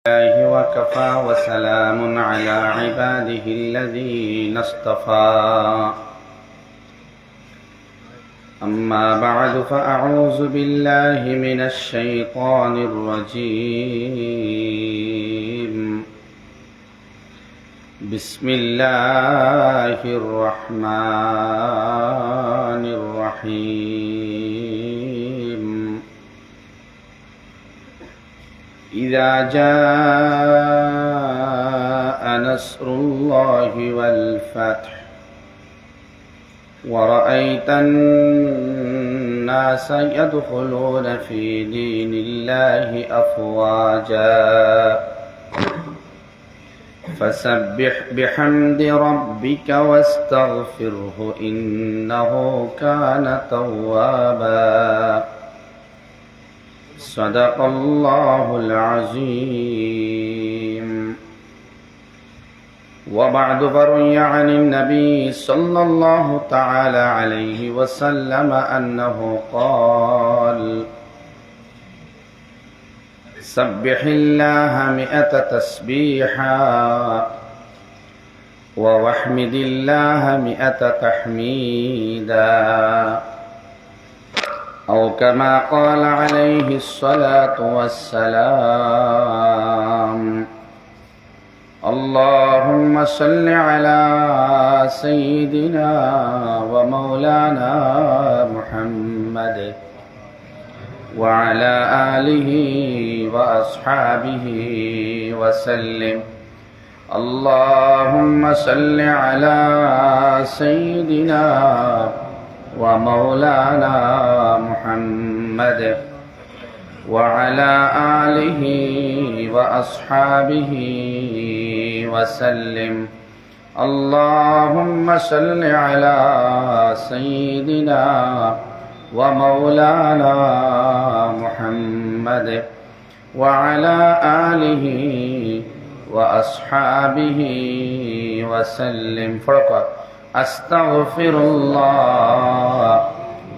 الله وكفى وسلام على عباده الذين اصطفى أما بعد فأعوذ بالله من الشيطان الرجيم بسم الله الرحمن الرحيم إذا جاء نصر الله والفتح ورأيت الناس يدخلون في دين الله أفواجا فسبح بحمد ربك واستغفره إنه كان توابا صدق الله العظيم. وبعد فروي عن النبي صلى الله تعالى عليه وسلم أنه قال سبح الله 100 تسبيحا واحمد الله 100 تحميدا أو كما قال عليه الصلاة والسلام. اللهم صل على سيدنا ومولانا محمد وعلى آله وأصحابه وسلم. اللهم صل على سيدنا ومولانا محمد وعلى آله وأصحابه وسلم. اللهم صل على سيدنا ومولانا محمد وعلى آله وأصحابه وسلم. فرقا أستغفر الله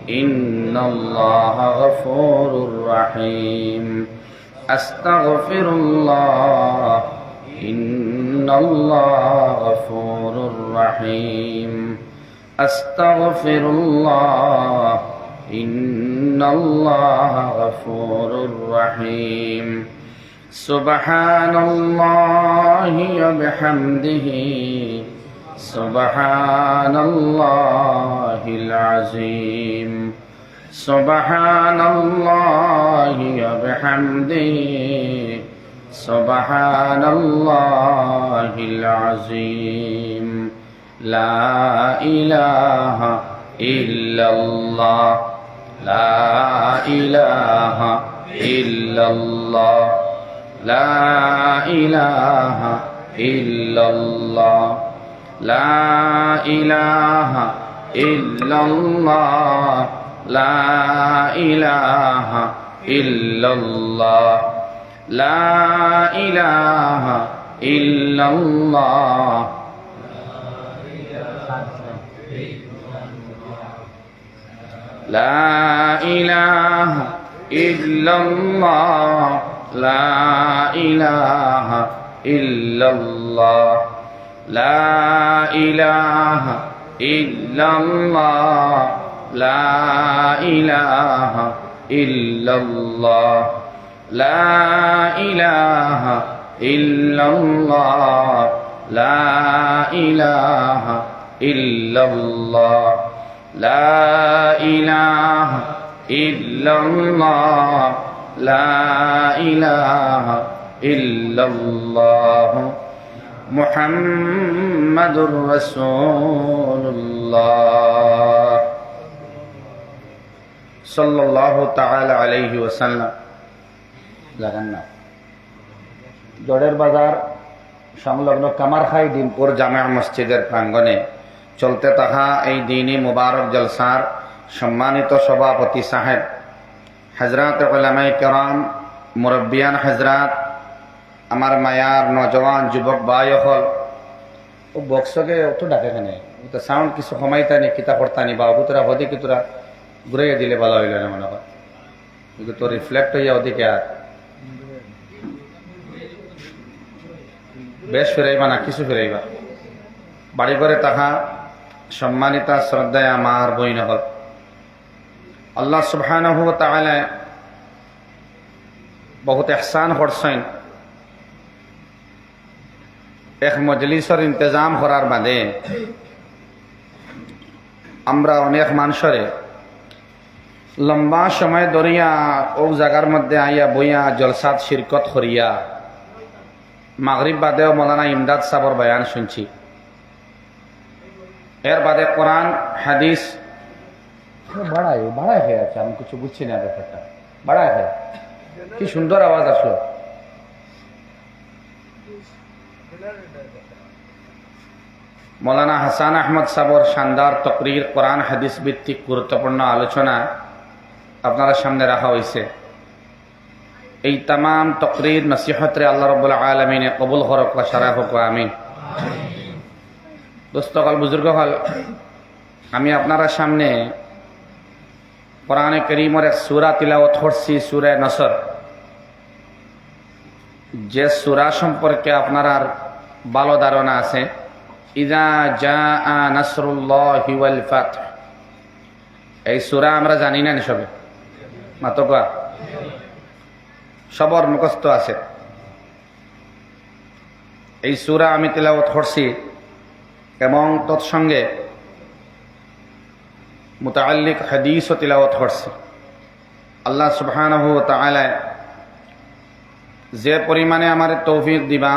إن الله غفور رحيم. أستغفر الله إن الله غفور رحيم. أستغفر الله إن الله غفور رحيم. سبحان الله وبحمده سبحان الله العظيم. سبحان الله وبحمده سبحان الله العظيم. لا إله إلا الله لا إله إلا الله لا إله إلا الله لا إله إلا الله لا إله إلا الله لا إله إلا الله لا إله إلا الله لا إله إلا الله لا إله إلا الله لا إله إلا الله لا إله إلا الله لا إله إلا الله لا إله إلا الله لا إله إلا الله محمد رسول الله صلى الله تعالى عليه وسلم. জোড়ের বাজার সংলগ্ন কামারখাই ডিমপুর জামে মসজিদের প্রাঙ্গণে চলতে থাকা এই দিনী মুবারক জলসার সম্মানিত সভাপতি সাহেব হযরত উলামায়ে কেরাম মুরব্বিয়ান হযরত আমার মায়ার নজওয়ান যুবক ভাই হল ও বক্সকে অত ডাকে কেনে তো সাউন্ড কিছু কমাইতানি কিতা করতানি বাবু তোরা হদি কি তোরা ঘুরাইয়া দিলে ভালো হইল না মনে হয়, কিন্তু তো রিফ্লেক্ট হইয়া ওদিকে আর বেশ ফিরাইবা না কিছু ফিরাইবা। বাড়ি করে তাহা সম্মানিতা শ্রদ্ধায় আমার বই নহল আল্লাহ সুবহানাহু ওয়া তাআলা বহুত এহসান করছেন। এক মজলিসের ইন্তজাম করার বাদে আমরা অনেক মানুষরে লম্বা সময় ধরিয়া ও জায়গার মধ্যে আইয়া বইয়া জলসাত শিরকত করিয়া মাগরিব বাদেও মৌলানা ইমদাদ সাহর বয়ান শুনছি। এর বাদে কোরআন হাদিস বাড়ায় হয়ে আছে, আমি কিছু বুঝছি না ব্যাপারটা। বাড়ায় হয়ে কি সুন্দর আওয়াজ আসলো। মৌলানা হাসান আহমদ সাহর শানদার তকরির কোরআন হাদিস ভিত্তিক গুরুত্বপূর্ণ আলোচনা আপনারা সামনে রাখা হয়েছে। এই তাম তকরির নসিহতরে আল্লাহ রাব্বুল আলামিনে কবুল করক ওয়া শারাফ হোক আমিন। দোস্তকাল বুজুর্গ হল, আমি আপনারা সামনে কোরআনে কারীমের এক সূরা তিলাওয়াত করছি, সূরা নসর। যে সূরা সম্পর্কে আপনার ভালো ধারণা আছে, ইযা জাআ নাসরুল্লাহি ওয়াল ফাতহ। এই সূরা আমরা জানি না সবে মাতকা সবর মুখস্থ আছে। এই সূরা আমি তিলাওয়াত করছি এবং তৎসঙ্গে মুতাআল্লিক হাদিসও তিলাওয়াত করছি। আল্লাহ সুবহানাহু ওয়া তাআলা যে পরিমাণে আমার তৌফিক দিবা,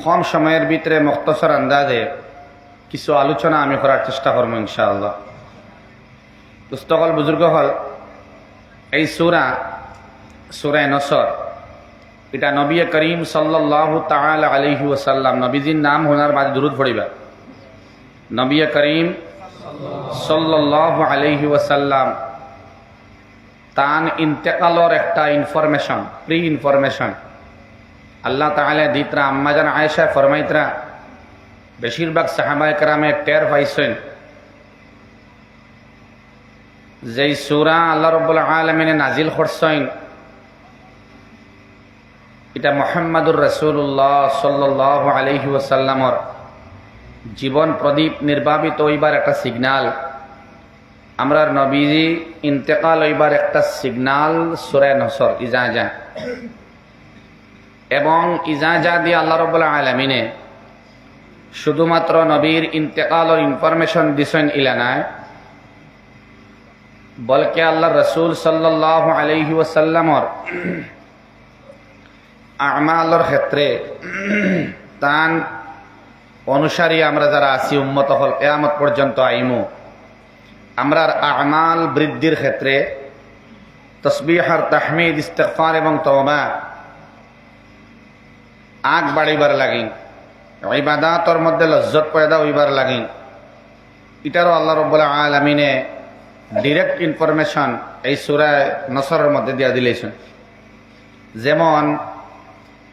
কম সময়ের ভিতরে মুখতসর আন্দাজে কিছু আলোচনা আমি করার চেষ্টা করব ইনশাআল্লাহ। পুস্তকল বুজুর্গ হল, এই সূরা নসর, এটা নবী করিম সাল্লাল্লাহু তাআলা আলাইহি ওয়াসাল্লাম, নবীজির নাম হোনার বাদে দুরূদ পড়িবা। নবী করিম সাল্লাল্লাহু আলাইহি ওয়াসাল্লাম তান ইন্তেকালর একটা ইনফরমেশন, প্রি ইনফরমেশন আল্লাহ তাআলা দিতরা। আম্মাজান আয়েশা ফরমাইতরা, বেশিরভাগ সাহাবায়ে কেরামে টের পাইছেন যেই সূরা আল্লাহ রাব্বুল আলামিনে নাজিল করছেন, এটা মুহাম্মাদুর রাসূলুল্লাহ সাল্লাল্লাহু আলাইহি ওয়াসাল্লামর জীবন প্রদীপ নির্বাপিত হইবার একটা সিগনাল, আমরার নবীজি ইন্তেকাল হইবার একটা সিগনাল সূরা নসর ইজাজা। এবং ইজাজা দিয়ে আল্লাহ রাব্বুল আলামিনে শুধুমাত্র নবীর ইন্তেকালের ইনফরমেশন দিছেন ইলানায়, বলকে আল্লাহ রসুল সাল্লাল্লাহু আলাইহি ওয়াসাল্লামর আমালের ক্ষেত্রে তান অনুসারী আমরা যারা আছি উম্মত হল কিয়ামত পর্যন্ত আইমু, আমরার আমাল বৃদ্ধির ক্ষেত্রে তাসবিহ আর তাহমিদ, ইস্তিগফার এবং তওবা আগ বাড়িবার লাগিন, ইবাদাতর মধ্যে লজ্জত পয়দা হইবার লাগিন, এটারও আল্লাহ রাব্বুল আলামিনে ডিরেক্ট ইনফরমেশন এই সূরা নসরের মধ্যে দিয়া দিলেছেন। যেমন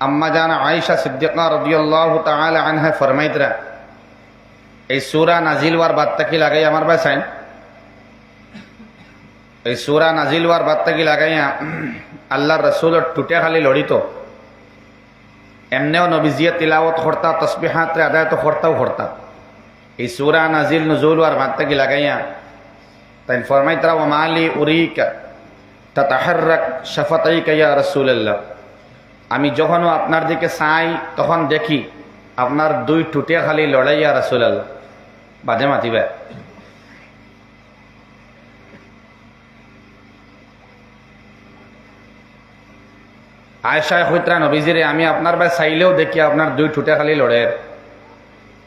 আম্মা জান আয়েশা সিদ্দিকা রাদিয়াল্লাহু তাআলা আনহা ফরমাইতরা, এই সূরা নাজিল হওয়ার বাদ থেকে লাগাই আমার বাসায়, এই সূরা নাজিল হওয়ার বাদ থেকে লাগাইয়া আল্লাহর রাসূলের টুটে খালি লড়িত। এমনেও নবীজিয়ে তিলাওয়াত করতা, তাসবিহাত আদায় তো করতা। এই সূরা নাজিল নুজুল হওয়ার বাদ থেকে লাগাইয়া তাই ফরমাইতরা, ওয়া মালি উরিকা তাতাহাররাক শাফাতাইকা ইয়া রাসূলুল্লাহ, আমি যখনও আপনার দিকে চাই তখন দেখি আপনার দুই টুটে খালি লড়াই ইয়া রাসূলুল্লাহ। বাজে মাতিবা। আয়েশা কইতরা, নবীজিরে আমি আপনার ভাই চাইলেও দেখি আপনার দুই ঠুটে খালি লড়ে।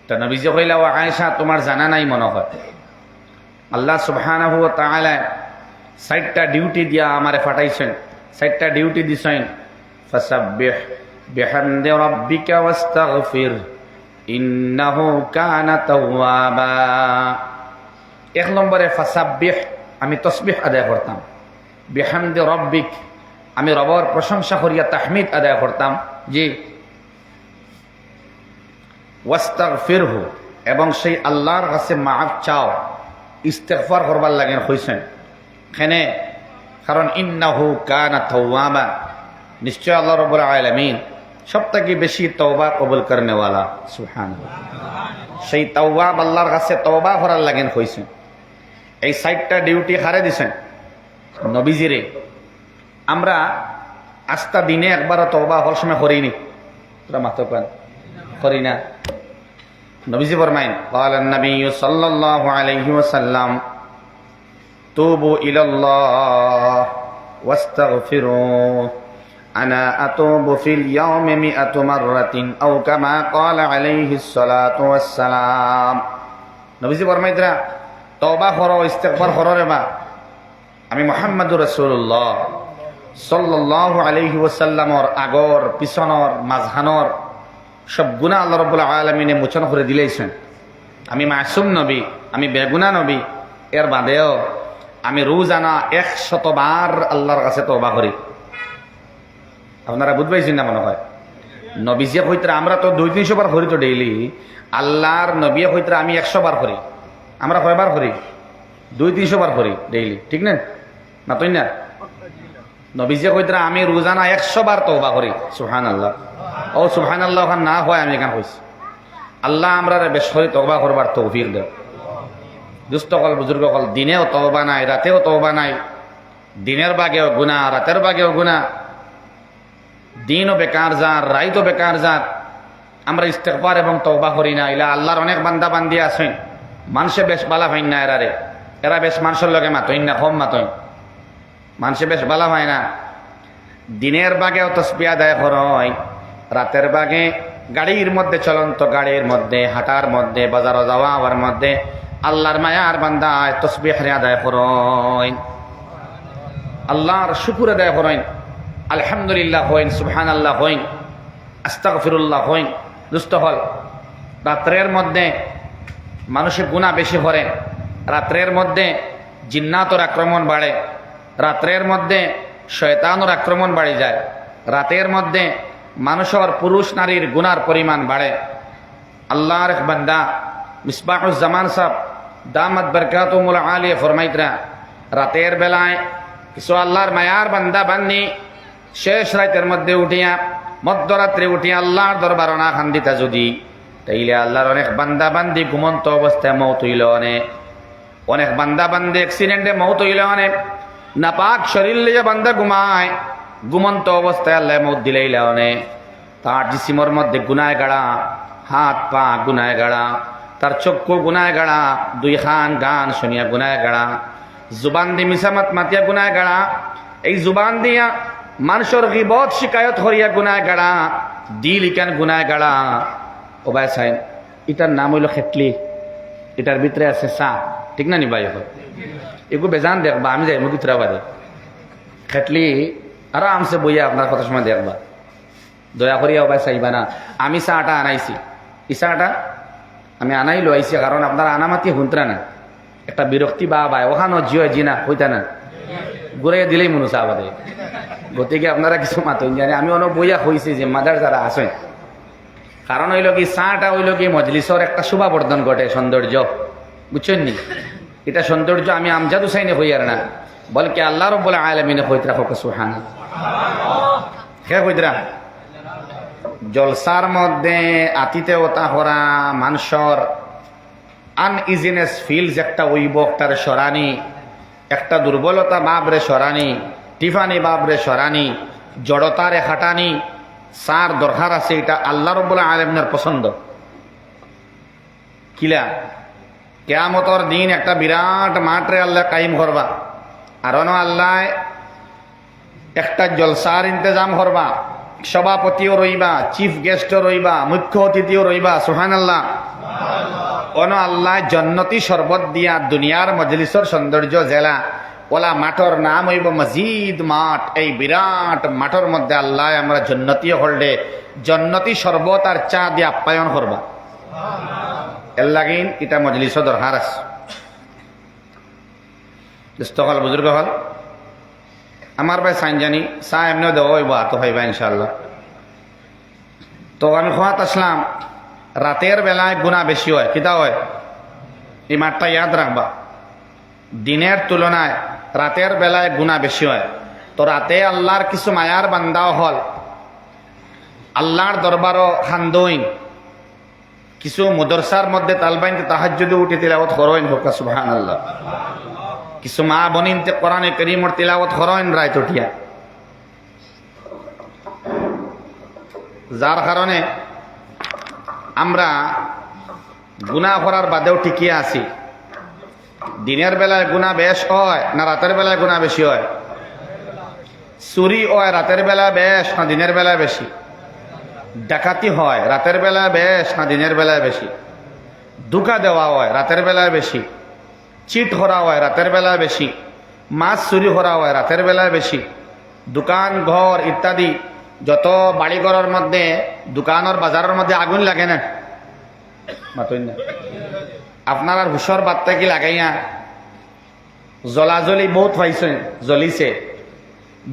তা নবীজি কইলা, ও আয়েশা তোমার জানা নাই মনে হয়, আল্লাহ সুবহানাহু ওয়া তাআলা ৬০টা ডিউটি দিয়া আমারে ফাটাইছেন, ৬০টা ডিউটি দিছেন। ফাসাব্বিহ বিহামদি রাব্বিকা ওয়াস্তাগফির ইন্নাহু কানা তাওয়াবা। এক নম্বরে ফাসাব্বিহ, আমি তাসবিহ আদায় করতাম। বিহামদি রাব্বিক, আমি রবর প্রশংসা করিয়া তাহমিদ আদায় করতাম। জি। ওয়াস্তাগফিরহু, এবং সেই আল্লাহর কাছে মাফ চাও, ইস্তেগফার করবার লাগেন হইছেন কেনে? কারণ ইন্নাহু কানা তাওয়াবা, নিশ্চয় আল্লাহ রাব্বুল আলামিন সবথেকে বেশি তওবা কবুল করনেওয়ালা। সুবহানাল্লাহ। সেই তওবা আল্লাহর কাছে তওবা করার লাগেন হইছে। এই 60টা ডিউটি হারে দিছেন নবীজিরে। আমরা আস্তা দিনে একবারও তওবা হওয়ার সময় করিনি, তোরা মাত্র পান করি না। নবীজি ফরমাইন ক্বালান নবী সাল্লাল্লাহু আলাইহি ওয়াসাল্লাম তুবু ইলাল্লাহ ওয়াস্তাগফিরুহ আনা আতুবু ফিল ইয়াউমি মিআতু মাররাতিন আও কামা ক্বালা আলাইহিস সালাতু ওয়াসসালাম। নবীজি ফরমাইতরা তওবা করো, ইস্তিগফার করো রে বা, আমি মুহাম্মদুর রাসূলুল্লাহ সাল্লাল্লাহু আলাইহি ওয়াসাল্লামর আগর পিছনর মাঝখানর সব গুনাহ আল্লাহ রাব্বুল আলামিনে মোচন করে দিলেছেন। আমি মাসুম নবী, আমি বেগুনা নবী। এর বাদেও আমি রোজানা 100 বার আল্লাহর কাছে তওবা করি। আপনারা বুঝবাইছেন না মনে হয়? নবীজিয়া হইতে আমরা তো 200-300 বার করি তো ডেইলি। আল্লাহর নবী হইতে আমি 100 বার করি। আমরা কয়বার করি? 200-300 বার করি ডেইলি, ঠিক না? না তুই না? নবীজিয়া হইতে আমি রোজানা 100 বার তওবা করি। সুবহানাল্লাহ। ও সুবহানাল্লাহ না হয় আমি এখানে কইছি। আল্লাহ আমরা বেশ করে তওবা করবার তৌফিক দেয়। দুস্থকল বুজুর্গ কল দিনেও তওবা নাই, রাতেও তওবা নাই। দিনের বাগেও গুনাহ, রাতের বাগেও গুনাহ। দিনও বেকার যার, রাইতও বেকার যার। আমরা ইস্তেগফার এবং তওবা করি না। ইলা আল্লাহর অনেক বান্দা বান্দি আছেন, মানুষে বেশ বালা হয় না এরারে। এরা বেশ মানুষের লগে মাতইন না, কম মাতইন। মানুষে বেশ বালা হয় না। দিনের বাগেও তসবিহ আদায় করয়, রাতের বাগে গাড়ির মধ্যে, চলন্ত গাড়ির মধ্যে, হাঁটার মধ্যে, বাজারও যাওয়া আওয়ার মধ্যে আল্লাহর মায়ার বান্দায় তসবিহ আদায় করয়, আল্লাহর শুকর আদায় করয়, আলহামদুলিল্লাহ হইন, সুবহানাল্লাহ হইন, আস্তাগফিরুল্লাহ হইন। দুস্থ হল রাত্রের মধ্যে মানুষের গুনাহ বেশি করে, রাত্রের মধ্যে জিন্নাতের আক্রমণ বাড়ে, রাত্রের মধ্যে শয়তানের আক্রমণ বাড়ে যায়, রাতের মধ্যে মানুষের পুরুষ নারীর গুনার পরিমাণ বাড়ে। আল্লাহর এক বান্দা মিসবাহুজ জামান সাহেব দামাত বরকাতুহুল আলিয়া ফরমাইতরা রাতের বেলায় কিছু আল্লাহর মায়ার বান্দা বান্দি শেষ রাতের মধ্যে উঠিয়া, মধ্যরাত্রে উঠিয়া আল্লাহর দরবার না খান্দিতা যদি, তাইলে আল্লাহর অনেক বান্দা বান্দি ঘুমন্ত অবস্থায় মৌত হইল অনেক, অনেক বান্দা বান্দি অ্যাক্সিডেন্টে মৌত হইল অনেক। নাপাক শরীর লিয়ে বান্দা ঘুমায়, ঘুমন্ত অবস্থায় আল্লাহ মৌত দিলাইলে অনেক। তার জিসিমর মধ্যে গুনায় গাড়া, হাত পা গুনায় গাড়া, তার চক্ষু গুনায় গাড়া, 2 খান গান শুনিয়া গুনায় গাড়া, জুবান দি মিসামাত মাতিয়া গুনায় গাড়া, এই জুবান দিয়া মানুষের গীবত শিকায়ত হরিয়া গুনায় গাড়া, দিল ইকান গুনায় গাড়া। ও ভাই সাইন, এটার নাম হইল খেটলি, এটার ভিতরে আছে চা, ঠিক না নি ভাই? এগুলো বেজান দেখবা, আমি যাই মুখি তোরা বাদে খেটলি আরামসে বইয়া আপনার কথা সময় দেখবা, দয়া করিয়া ও ভাই চাইবা না। আমি চাটা আনাইছি, এই চাটা আমি আনাই লো আইছি, কারণ আপনার আনামাতি হুন্তরা না, একটা বিরক্তি বা ভাই ওখানো জিও জিনা হইতা না, ঘুরাইয়া দিলেই মনে চা বাদে। গতিকে আপনারা কিছু মাতন জানে, আমি অনেক বইয়া হয়েছি যে মাদার যারা আসেন, কারণ হইল কি চাটা হইল কি মজলিসর একটা শোভাবর্ধন ঘটে, সৌন্দর্য, বুঝছেন নি? এটা সৌন্দর্য আমি আমজাদ হুসাইনে হইয়ার না, বলকে আল্লাহ রাব্বুল আলামিনে হইতরা হোক সুবহানাল্লাহ। কে হইতরা জলসার মধ্যে আতিথেয়তা করা, মানুষের আনইজিনেস ফিলস একটা ওইব, একটার সরানি, একটা দুর্বলতা বাবরে সরানি, টিফানি বাবরে সরানি, জড়তারে খাটানি, সার দরকার আছে। এটা আল্লাহ রাব্বুল আলামিনের পছন্দ। কিলা কিয়ামতের দিন একটা বিরাট মাঠরে আল্লাহ কায়েম করবা, আর আল্লাহ একটা জলসার ইন্তজাম করবা, সভাপতিও রইবা, চিফ গেস্টও রইবা, মুখ্য অতিথিও রইবা। সুবহানাল্লাহ। আল্লাহ জন্নতি শরবত দিয়া দুনিয়ার মজলিসের সৌন্দর্য জেলা ওলা মাঠর নাম হইব মসজিদ মাঠ। এই বিরাট মাঠর মধ্যে আল্লাহ আমরা জন্নতি হলডে জন্নতি শরবত আর চা দিয়ে আপ্যায়ন করবা। এর লাগিন এটা মজলিসও দরকার আছে। হল বুজুর্গ হল আমার ভাই সাইন জানি চা এমনিও দেওয়া হইব, তো ভাইবা ইনশাল্লাহ। তো আমি খোয়াত আসলাম, রাতের বেলায় গুনাহ বেশি হয়। কিতা হয় এই মাঠটা ইয়াদ রাখবা, দিনের তুলনায় রাতের বেলায় গুনাহ বেশি হয়। তো রাতে আল্লাহর কিছু মায়ার বান্দাও হল আল্লাহর দরবারও খান্দইন কিছু মদরসার মধ্যে তালবাইনতে তাহাজ্জুদে উঠে তিলাওয়াত করেন হোক সুবহানাল্লাহ। কিছু মা বনিনতে কোরআনে কারীমের তিলাওয়াত করেন রাত উঠিয়া, যার কারণে আমরা গুনাহ করার বাদেও টিকিয়ে আছি। দিনের বেলায় গুনাহ বেশ হয় না রাতের বেলায় গুনাহ বেশি হয়? চুরি হয় রাতের বেলা বেশ না দিনের বেলায় বেশি? ডাকাতি হয় রাতের বেলায় বেশ না দিনের বেলায় বেশি? ধোঁকা দেওয়া হয় রাতের বেলায় বেশি? চিট করা হয় রাতের বেলায় বেশি? মাছ চুরি করা হয় রাতের বেলায় বেশি? দোকান ঘর ইত্যাদি যত বাড়িঘরের মধ্যে দোকানের বাজারের মধ্যে আগুন লাগে না? মাতই না আপনার আর হুশর বার্তা কি লাগাইয়া জ্বলাজ্বলি বহুত পাইছে, জ্বলিছে,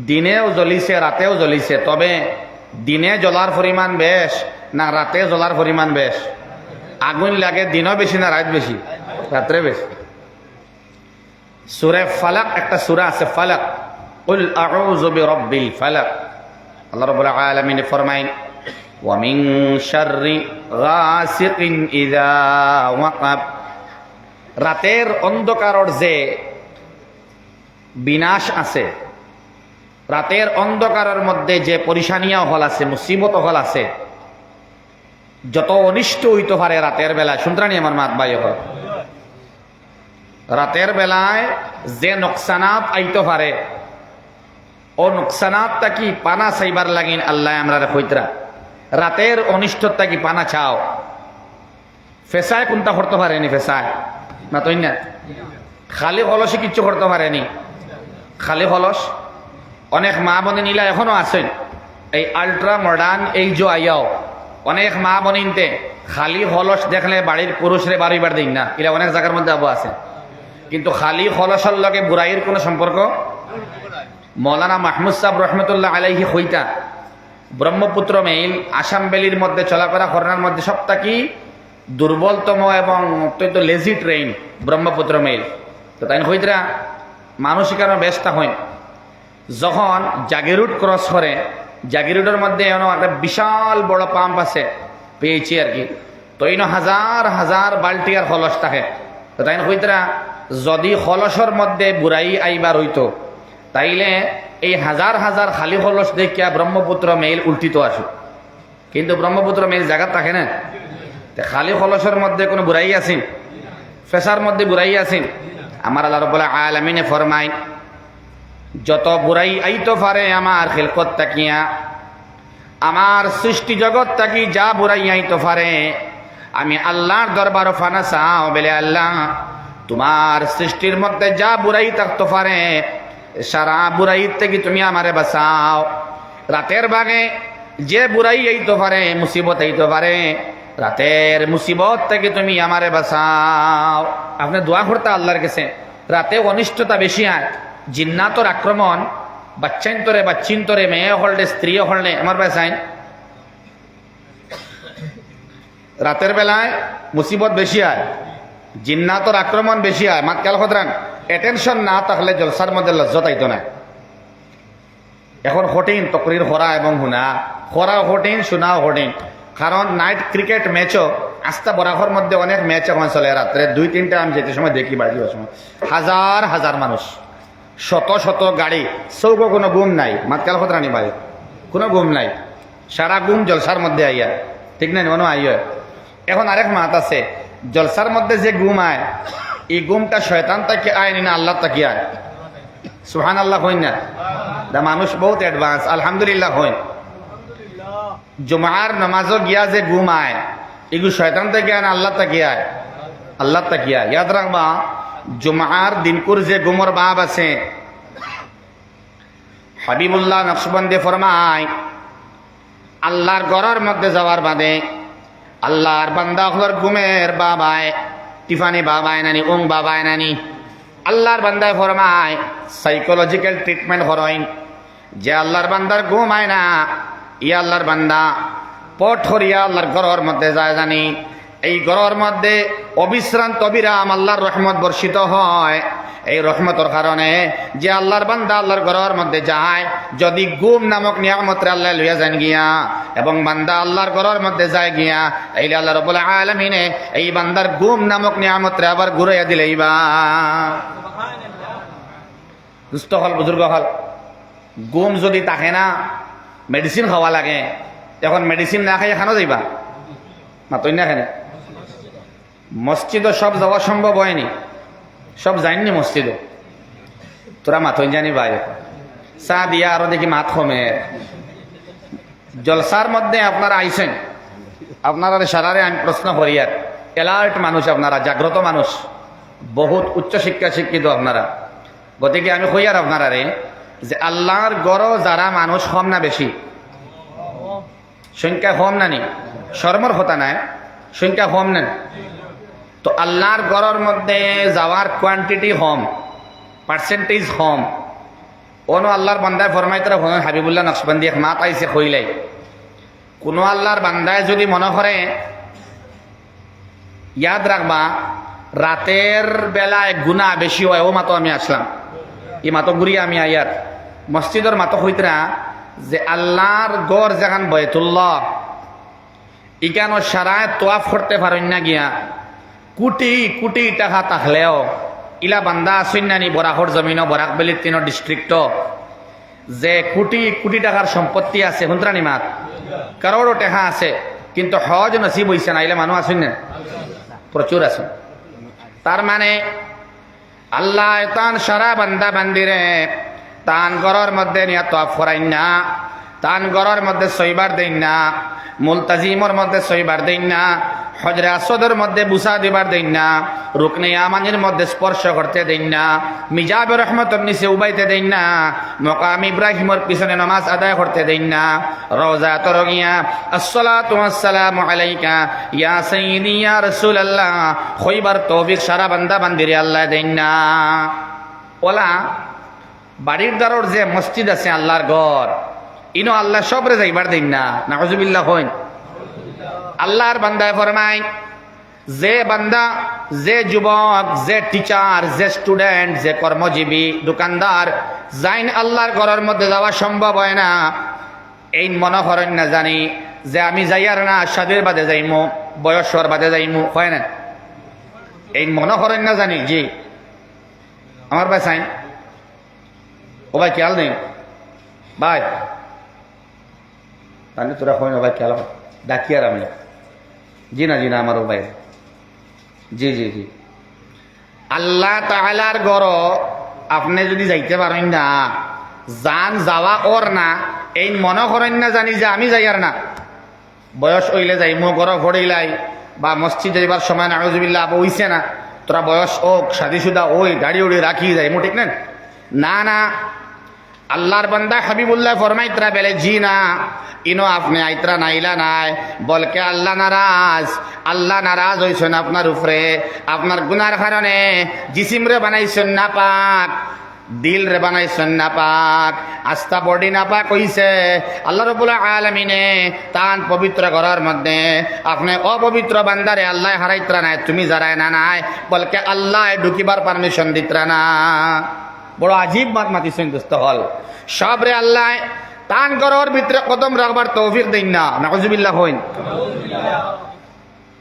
দিনেও জ্বলিছে রাতেও জ্বলিছে। তবে দিনে জ্বলার পরিমাণ বেশ না রাতে জ্বলার পরিমাণ বেশ? আগুন লাগে দিনও বেশি না রাত বেশি? রাত্রে বেশি। সূরা ফালাক একটা সূরা আছে ফালাক, কুল আউযু বিরাব্বিল ফালাক। আল্লাহ রাব্বুল আলামিন ফরমায় ওয়া মিন শাররি গাসিকিন ইযা ওয়াকাব। রাতের অন্ধকারের যে বিনাশ আছে, রাতের অন্ধকারের মধ্যে যে পরিশানিয়া হল আছে, মুসিবত হল আছে, যত অনিষ্ট হইতে পারে রাতের বেলায়, শুনতানি আমার মাত ভাই হল, রাতের বেলায় যে নোকসানাত আইতে পারে ও নোকসানাতটা কি পানা চাইবার লাগিন আল্লাহ আমরা কইতরা রাতের অনিষ্টতা কি পানা চাও। ফেসায় কোনটা করতে পারেনি? ফেসায় না তৈ না খালি হলসে কিচ্ছু করতে পারেনি। খালি হলস অনেক মা বোনে নিলা এখনো আছেন, এই আল্ট্রা মডার্ন এই যে আইয়াও অনেক মা বোনিনতে খালি হলস দেখলে বাড়ির পুরুষরে বাড়িবার দিন না, এরা অনেক জায়গার মধ্যে আবু আছে। কিন্তু খালি হলসের লগে বুড়াইয়ের কোনো সম্পর্ক। মৌলানা মাহমুদ সাহেব রহমতুল্লাহ আলাইহি কইতা ব্রহ্মপুত্র মেইল আসাম ভ্যালির মধ্যে চলাফেরা করার মধ্যে সবটা কি দুর্বলতম এবং অত্যন্ত লেজি ট্রেন ব্রহ্মপুত্র মেইল। তো তাই হইতরা মানুষ কেন ব্যস্ত হয় যখন জাগিরুট ক্রস করে, জাগিরুটের মধ্যে একটা বিশাল বড় পাম্প আছে পেয়েছি আর কি, তো এই হাজার হাজার বাল্টি আর হলস থাকে। তো তাই হইতরা যদি হলসের মধ্যে বুড়াই আইবার হইতো তাইলে এই হাজার হাজার খালি হলস দেখিয়া ব্রহ্মপুত্র মেইল উল্টিত আসুক, কিন্তু ব্রহ্মপুত্র মেইল জায়গা থাকে না। খালি হলসের মধ্যে কোনো বুড়াই আছেন? ফেসার মধ্যে বুড়াই আছেন? আমার আল্লাহ রাব্বুল আলামিনে ফরমায় যত বুড়াই আইতো পারে আমার খিলকত তাকিয়া, আমার সৃষ্টি জগৎ তাকি যা বুড়াই আইতো পারে আমি আল্লাহর দরবার ফানা চাও বলে আল্লাহ তোমার সৃষ্টির মধ্যে যা বুড়াই থাকতে পারে সারা বুড়াই থেকে তুমি আমারে বাঁচাও। রাতের ভাগে যে বুড়াই আইতো পারে, মুসিবত আইতো পারে, রাতের মুসিবত থেকে তুমি আমারে বাঁচাও। আপনি দোয়া করতে আল্লাহর কাছে। রাতে অনিষ্টতা বেশি হয়, জিন্নাতর আক্রমণ, বাচ্চান্তরে বাচ্চিন্তরে মেয়ে হলডে স্ত্রী হলডে আমার বাসাইন। রাতের বেলায় মুসিবত বেশি হয়, জিন্নাতর আক্রমণ বেশি হয়। মাতকাল খতরান অ্যাটেনশন না থাকলে জলসার মধ্যে লজ্জত আইতো না। এখন হটিন তকরির হরা এবং হুনা, হরা হটিন শোনাও হটিন। কারণ নাইট ক্রিকেট ম্যাচও আস্তা বরাবর মধ্যে অনেক ম্যাচ এখন চলে রাত্রে 2-3টা আমি যেতে সময় দেখি বাড়ি সময় হাজার হাজার মানুষ, শত শত গাড়ি, চৌক কোনো গুম নাই। মাতকাল খতরানি ভাই কোনো গুম নাই, সারা গুম জলসার মধ্যে আইয়া, ঠিক নাই মনে আইয়। এখন আরেক মাত আছে জলসার মধ্যে যে গুম আয় এই গুমটা শয়তান তাকে আয় না আল্লাহ তাকে আয়? সুবহানাল্লাহ হই না? দা মানুষ বহুত অ্যাডভান্স আলহামদুলিল্লাহ হই। জুমার নামাজও গিয়া যে গুম আয় এগুলো শয়তান থেকে আয় না আল্লাহ তাকে আয়? আল্লাহ তাকে আয়। ইয়াদ রাখবা জুমার দিনকুর যে গুমর বাপ আছে হাবিবুল্লাহ নকশবন্দি ফরমায় আল্লাহর ঘরের মধ্যে যাওয়ার বাদে আল্লাহর বান্দা হলোর ঘুমের বাবায় টিফানি বাবায় নানি উং বাবায় নানি আল্লাহর বান্দায় ফরমায় সাইকোলজিক্যাল ট্রিটমেন্ট হরইন যে আল্লাহর বান্দার ঘুম আয় না ইয়া আল্লাহর বান্দা পট হরিয়া আল্লাহর ঘরের মধ্যে যায় জানি এই ঘরের মধ্যে অবিশ্রান্ত অবিরাম আল্লাহর রহমত বর্ষিত হয়। এই রহমতর কারণে যে আল্লাহর বান্দা আল্লাহর ঘরের মধ্যে যায়, যদি গুম নামক নিয়ামতরে আল্লাহ লইয়া যান গিয়া এবং বান্দা আল্লাহর ঘরের মধ্যে যায় গিয়া, এইলে আল্লাহ রাব্বুল আলামিনে এই বান্দার গুম নামক নিয়ামতরে আবার ঘুরাইয়া দিলেইবা। দুস্থ হল, বুজুর্গ হল, গুম যদি থাকে না মেডিসিন খাওয়া লাগে, এখন মেডিসিন না খাই এখানেও যাইবা মাতই না। এখানে মসজিদও সব যাওয়া সম্ভব হয়নি, সব যায়নি মসজিদও, তোরা মাতই জানি ভাই চা দিয়া আরো দেখি মাত কমে। জলসার মধ্যে আপনারা আইসেন, আপনারা সারারে আমি প্রশ্ন করি, আর অ্যালার্ট মানুষ আপনারা, জাগ্রত মানুষ, বহুত উচ্চ শিক্ষা শিক্ষিত আপনারা। গতিকে আমি কই আর আপনারা রে যে আল্লাহর গড় যারা মানুষ কম না বেশি? সংখ্যা কম নানি, শর্মর কথা নাই, সংখ্যা কম নেন। তো আল্লাহর গড়ের মধ্যে যাওয়ার কোয়ান্টিটি কম, পার্সেন্টেজ কম। কোনো আল্লাহর বান্দায় ফরমাইতরা হাবিবুল্লাহ নকশবন্দি এক মাত আইসে কইলাই, কোনো আল্লাহর বান্দায় যদি মনে করে, ইয়াদ রাখবা রাতের বেলায় গুনাহ বেশি হয়, ও মাতো আমি আসলাম, এই মাতো ঘুরিয়ে আমি আয়ার মসজিদের মাতো হইতরা যে আল্লাহর গড় যেখান বয়তুল্লাহ, ইকানো সারায় তোয়াফ করতে পারেন না গিয়া, কোটি কোটি টাকা থাকলেও ইলা বান্দা আসেন নানি বরাকর জমিনও, বরাকবেলির 3 ডিস্ট্রিক্ট যে কোটি কোটি টাকার সম্পত্তি আছে, হুন্ত্রানি মাত কারোরও টাকা আছে, কিন্তু হজ নসিব হইছে না, ইলা মানুষ আসেন না, প্রচুর আছেন। তার মানে আল্লাহ তান সারা বান্দা বান্দিরে তান ঘরের মধ্যে নিয়ে তোয়াফ করাইন না, তান ঘরের মধ্যে সইবার দেন না, মুলতাজিমর মধ্যে সইবার দেন না, হজরে আসদের মধ্যে বুসা দিবার দেন না, রুকনে ইয়ামানির মধ্যে স্পর্শ করতে দেন না, মিজাবে রহমতের নিচে উবাইতে দেন না, মকাম ইব্রাহিমের পিছনে নামাজ আদায় করতে দেন না, রওজা তরগিয়া আসসালাতু ওয়াসসালামু আলাইকা ইয়া সাইয়্যিদি ইয়া রাসূলুল্লাহ কইবার তৌফিক সারা বান্দা বান্দিরে আল্লাহ দেন না। ওলা বাড়ির দ্বারর যে মসজিদ আছে আল্লাহর ঘর, ইনো আল্লাহ সবরে যাইবার দেন না, নাউজুবিল্লাহ হইন। আল্লাহর বান্দায় ফরমায়, যে বান্দা, যে যুবক, যে টিচার, যে স্টুডেন্ট, যে কর্মজীবী, দোকানদার যাইন আল্লাহর ঘরের মধ্যে যাওয়া সম্ভব হয় না, এই মনে করেন না জানি যে আমি যাইয়ার না সাদের বাদে যাইমু, বয়সর বাদে যাইমু, হয় না, এই মনে করেন না জানি। জি আমার ভাই সাইন, ও ভাই খেয়াল নেই ভাই, তাহলে তোরা হয় না ভাই খেয়াল ডাকি আর আমি, জি না আমার ও ভাই, জি জি জি। আল্লাহ তাআলার ঘর আপনি যদি যাইতে পারেন না, জান যাওয়া ওর না, এই মনে করেন না জানি যে আমি যাই আর না, বয়স হইলে যাই মো ঘর ঘড়িলাই বা মসজিদ যাইবার সময় না নাউজুবিল্লাহ হইছে না, তোরা বয়স ওক শাদিশুদা ওই গাড়ি উড়ি রাখি যাই মো, ঠিক না না। আল্লাহর বান্দা হাবিবুল্লাহ ফরমাইতরা বেলে জি না, ইনো আপনি আইতরা নাইলা নাই, বলকে আল্লাহ নারাজ হইছেন আপনার উপরে, আপনার গুনার কারণে জিসিম রে বানাইছেন না পাক, দিল রে বানাইছেন না পাক, আস্থা বডি না পাক হইছে। আল্লাহ রাব্বুল আলামিনে তান পবিত্র ঘরের মধ্যে আপনি অপবিত্র বান্দারে আল্লাহ হারাইতরা নাই, তুমি যারাই না নাই, বলকে আল্লাহ ঢুকিবার পারমিশন দিতরা না। বড় আজীব মাত মাতিছেন দোস্ত হল, সবরে আল্লাহ তান ঘরের ভিতরে কদম রাখবার তৌফিক দেন না, নাউজুবিল্লাহ হইন।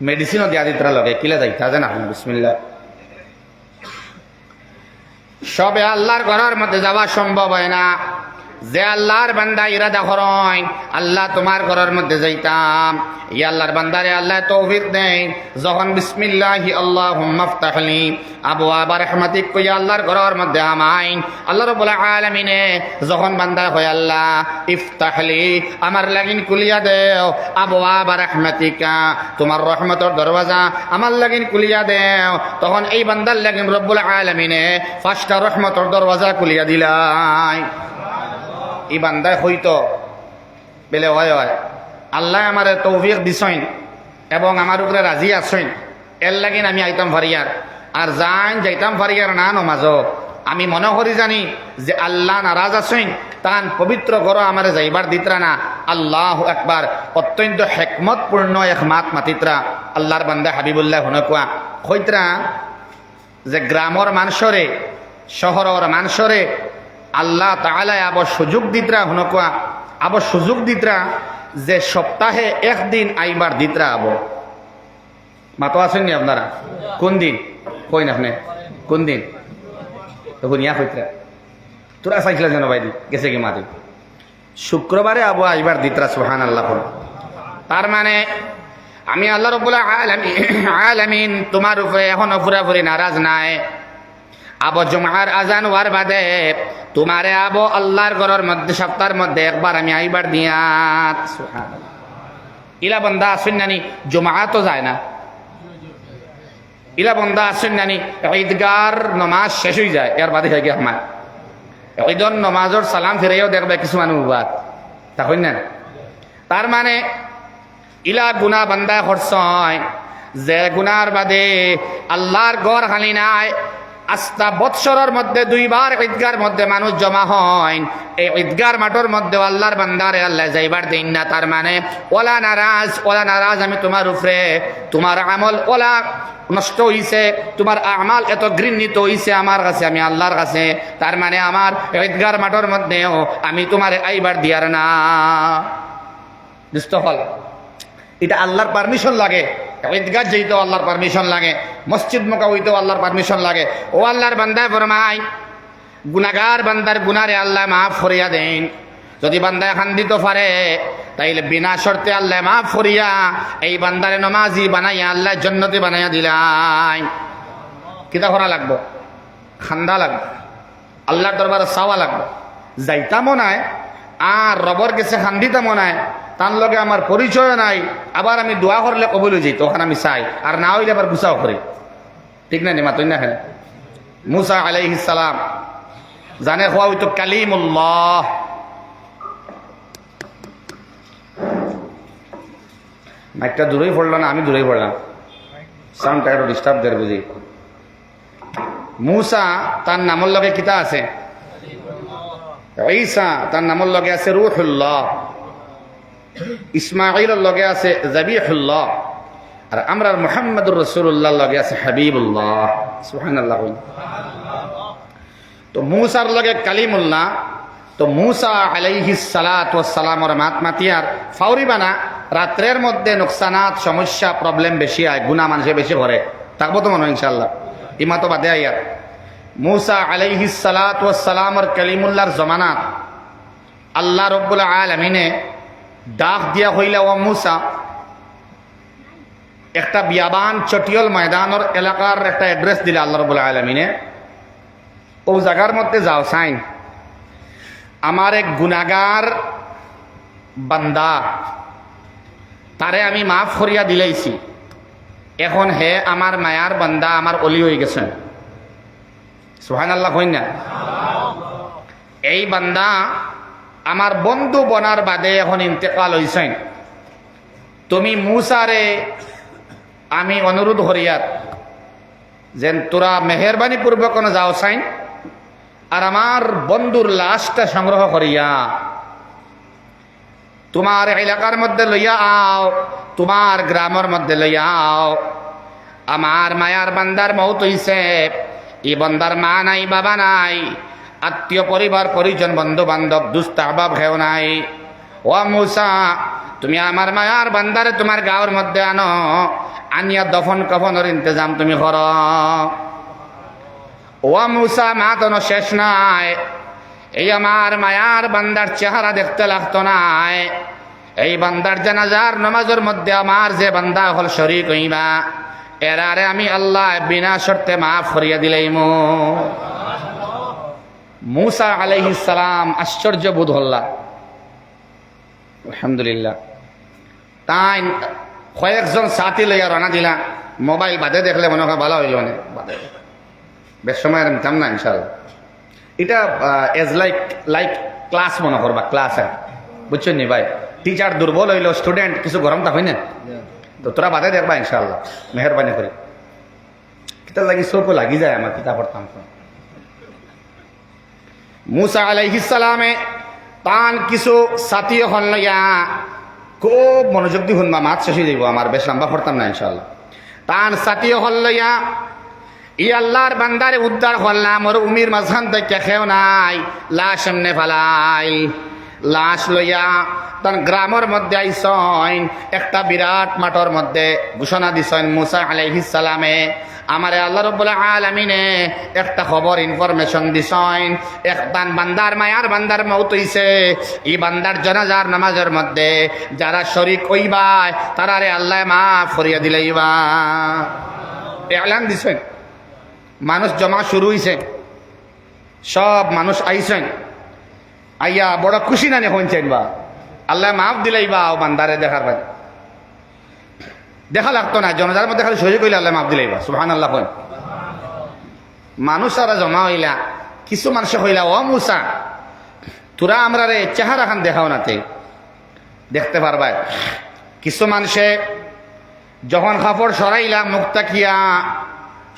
মেডিসিনও দিয়া দিতরা লগে কিলা যাইতা জানা, বিসমিল্লাহ। সবে আল্লাহর ঘরের মধ্যে যাওয়া সম্ভব হয় না, যে আল্লাহর বান্দা ইরাদা করেন আল্লাহ তোমার ঘরের মধ্যে যাইতাম, এই আল্লাহর বান্দারে আল্লাহ তৌফিক দেন, যখন বিসমিল্লাহি আল্লাহুম্মা ফতাহলি আবওয়াবা রাহমাতিক কই আল্লাহর ঘরের মধ্যে আমাইন, আল্লাহ রাব্বুল আলামিনে যখন বান্দা কয় আল্লাহ ইফতাহলি আমার লাগিন কুলিয়া দেও, আবওয়াবা রাহমাতিকা তোমার রহমতের দরওয়াজা আমার লাগিন কুলিয়া দেও, তখন এই বান্দার লাগিন রব্বুল আলামিনে 5টা রহমতের দরওয়াজা কুলিয়া দিলাই। এই বান্দায় হইতো বেলে হয় আল্লাহ আমার তৌফিক দিছেন এবং আমার উপরে রাজি আছেন, এর লাগিন আমি আইতাম ফারিয়ার, আর যাইতাম ফারিয়ার না নমাজ, আমি মনে করি জানি যে আল্লাহ নারাজ আছেন, তান পবিত্র ঘর আমার যাইবার দিতরা না। আল্লাহু আকবার, অত্যন্ত হেকমতপূর্ণ এক মাত মাতিতরা আল্লাহর বান্দা হাবিবুল্লাহ হনকুয়া হইতরা যে গ্রামর মানুষরে শহরের মানুষরে আল্লাহ তাআলা আবার সুযোগ দিতরা হনকুয়া আবার সুযোগ দিতরা যে সপ্তাহে একদিন আইবার দিতরা আবো মাতো আছেন নি আপনারা কোন দিন কই না আপনি কোন দিন তখন ইয়া হইতরা তোরা চাইছিল যেন বাইদি গেছে কি মাতি শুক্রবারে আবু আইবার দিতরা সুবহানাল্লাহ। তার মানে আমি আল্লাহ রাব্বুল আলামিন তোমার উপরে এখনো পুরাপুরি নারাজ নাই। আবো জুমার আজান হওয়ার বাদে তোমারে আবো আল্লাহর ঘরের মধ্যে সপ্তাহের মধ্যে একবার আমি আইবার দিয়াত সুবহানাল্লাহ। ইলা বন্দা আসেন নানি জুমা তো যায় না, ইলা বন্দা আসেন নানি ঈদগার নমাজ শেষ হয়ে যায় এর বাদে হয়ে গিয়ে আমার ঈদর নমাজের সালাম ফিরাইও দেখবে কিছু মানুষ বাদ তা হই না। তার মানে ইলা গুনাহ বান্দা করছয় যে গুনার বাদে আল্লাহর ঘর খালি নাই। আস্তা বৎসরের মধ্যে দুইবার ঈদগার মধ্যে মানুষ জমা হয়, এই ঈদগার মাঠের মধ্যে আল্লাহর বান্দারে আল্লাহ যাইবার দিন না। তার মানে ওলা নারাজ আমি তোমার উপরে, তোমার আমল ওলা নষ্ট হইছে, তোমার আমাল এত ঘৃণিত হইছে আমার কাছে, আমি আল্লাহর কাছে। তার মানে আমার ঈদগার মাঠের মধ্যেও আমি তোমার আইবার দিয়ার না। বুঝতে হল এটা আল্লাহর পারমিশন লাগে। ঈদগাহ যেতেও আল্লাহর পারমিশন লাগে, মসজিদ মক্কা হইতেও আল্লাহর পারমিশন লাগে। ও আল্লাহর বান্দা ফরমায় গুনাহগার বান্দার গুনারে আল্লাহ মাফ করিয়া দেন। যদি বান্দায় খান্দিত পারে তাইলে বিনা শর্তে আল্লাহ মাফ করিয়া এই বান্দারে নমাজি বানাইয়া আল্লাহ জান্নাতি বানাইয়া দিলাই। কিতা করা লাগবো? খান্দা লাগবে, আল্লাহর দরবারে চাওয়া লাগবে। যাইতা মনায় আর রবর গেছে খান্দিতা মনায় তার লগে আমার পরিচয় নাই, আবার আমি দোয়া করলে কবুল হয়ে যাই, তখন আমি চাই। আর না হইলে আবার গুছাও করি, ঠিক না নিমা তুই না? হ্যাঁ, মুসা আলাইহিস সালাম জানে হওয়া হইতো কালিমুল্লাহ। মাইকটা দূরেই পড়লো না, আমি দূরেই পড়লাম, সাউন্ডটা একটু ডিস্টার্ব দেয় বুঝি। মুসা তার নামের লগে কিতা আছে? ঈসা তার নামের লগে আছে রূহুল্লাহ, ইসমাঈলের লগে আছে যাবিহুল্লাহ, আর আমরা মুহাম্মদুর রাসূলুল্লাহর লগে আছে হাবিবুল্লাহ। সুবহানাল্লাহ। তো মুসার লগে কালিমুল্লাহ। তো মুসা আলাইহিস সালাতু ওয়াস সালামের মাতিয়ার ফাউরি বানা রাত্রের মধ্যে নোকসানাত সমস্যা প্রবলেম বেশি হয়, গুনাহ মানুষে বেশি করে থাকবো তো মনে হয় ইনশাআল্লাহ। ইমা তো বাদে আইয়ার মুসা আলাইহিস সালাতু ওয়াস সালামের কালিমুল্লাহর জমানাত আল্লাহ রাব্বুল আলামিনে ডাক দিয়া হইলে ও মুসা একটা বিয়াবান চটিয়ল ময়দানের এলাকার একটা অ্যাড্রেস দিলে আল্লাহ রাব্বুল আলামিনে, ও জায়গার মধ্যে যাও সাইন, আমার এক গুনাহগার বান্দা তারে আমি মাফ করিয়া দিলাইছি, এখন হে আমার মায়ার বান্দা আমার অলি হয়ে গেছেন। সুবহানাল্লাহ। কইন না? এই বান্দা আমার বন্ধু বনার বাদে এখন ইন্তেকাল হইছেন। তুমি মুসারে আমি অনুরোধ করিয়ার যেন তোরা মেহরবানি পূর্বক যাও সাইন, আর আমার বন্ধুর লাশটা সংগ্রহ করিয়া তোমার এলাকার মধ্যে লইয়া আও, তোমার গ্রামের মধ্যে লইয়া আও। আমার মায়ার বান্দার মৌত হইছে, এই বান্দার মা নাই, বাবা নাই, আত্মীয় পরিবার পরিজন বন্ধু বান্ধব দুস্ত আহবাব খেও নাই। ও মুসা তুমি আমার মায়ার বান্দারে তোমার গাঁওর মধ্যে আনো, আনিয়া দফন কফনের ইন্তজাম তুমি কর। ও মুসা মা তো শেষ নাই, এই আমার মায়ার বান্দার চেহারা দেখতে লাগতো নাই। এই বান্দার জানাজার নামাজের মধ্যে আমার যে বান্দা হল শরীক হইবা, এরারে আমি আল্লাহ বিনা শর্তে মাফ করিয়া দিলাইমু। মুসা আলাইহিস সালাম আশ্চর্য বোধ হল্লা। আলহামদুলিল্লাহ। তাই কয়েকজন সাথী লইয়া রানা দিলা, মোবাইল বাদে দেখলে মনে হয় ভালো হইল না, বাদে বেশ সময় নিতাম না ইনশাল্লাহ। এটা এজ লাইক ক্লাস মনে করবা, ক্লাস বুঝছেন নি ভাই? টিচার দুর্বল হইল, স্টুডেন্ট কিছু গরম তা হয় না, তো তোরা বাদে দেখবা ইনশাল্লাহ, মেহরবানি করে। কিতাব লাগি চোখও লাগি যায় আমার কিতাব পড়তাম। মুসা আলাইহিস সালামে তান কিছু সাথী হল লইয়া, খুব মনোযোগ দি শুনবা, মাত শেষ হয়ে যাইব আমার, বেশ লম্বা পড়তাম না ইনশাল্লাহ। তান সাথী হল লইয়া ই আল্লাহর বান্দারে উদ্ধার করলাম, ওর উমির মাঝখান থেকে খেও নাই, লাশ এমনে ফালাই। লাশ লইয়া তখন গ্রামের মধ্যে আইসইন, একটা বিরাট মাঠর মধ্যে ঘোষণা দিছেন মুসা আলাইহিস সালামে, আমারে আল্লাহ রাব্বুল আলামিনে একটা খবর ইনফরমেশন দিছেন, একদান বান্দার মায়ার বান্দার মওত হইছে। এই বান্দার জানাজার নামাজের মধ্যে যারা শরীক হইবা তারারে আল্লাহ মাফ করিয়া দিলাইবা। এলান দিছেন, মানুষ জমা শুরু হইছে, সব মানুষ আইছেন, আইয়া বড় খুশি না হইছেন বা আল্লাহ মাফ দিলাইবা। ও বান্দারে দেখার বাদে দেখা লাগতো না, জনজার মধ্যে খালি সহ্য কইলে আল্লাহ মাফ দিলাইবা। সুবহানাল্লাহ। কই মানুষ সারা জমা হইলা, কিছু মানুষ হইলা, ও মুসা তোরা আমরা রে চেহারা খান দেখাও নাতে দেখতে পারবা। কিছু মানুষে যখন কাপড় সরাইলা মুক্তা কিয়া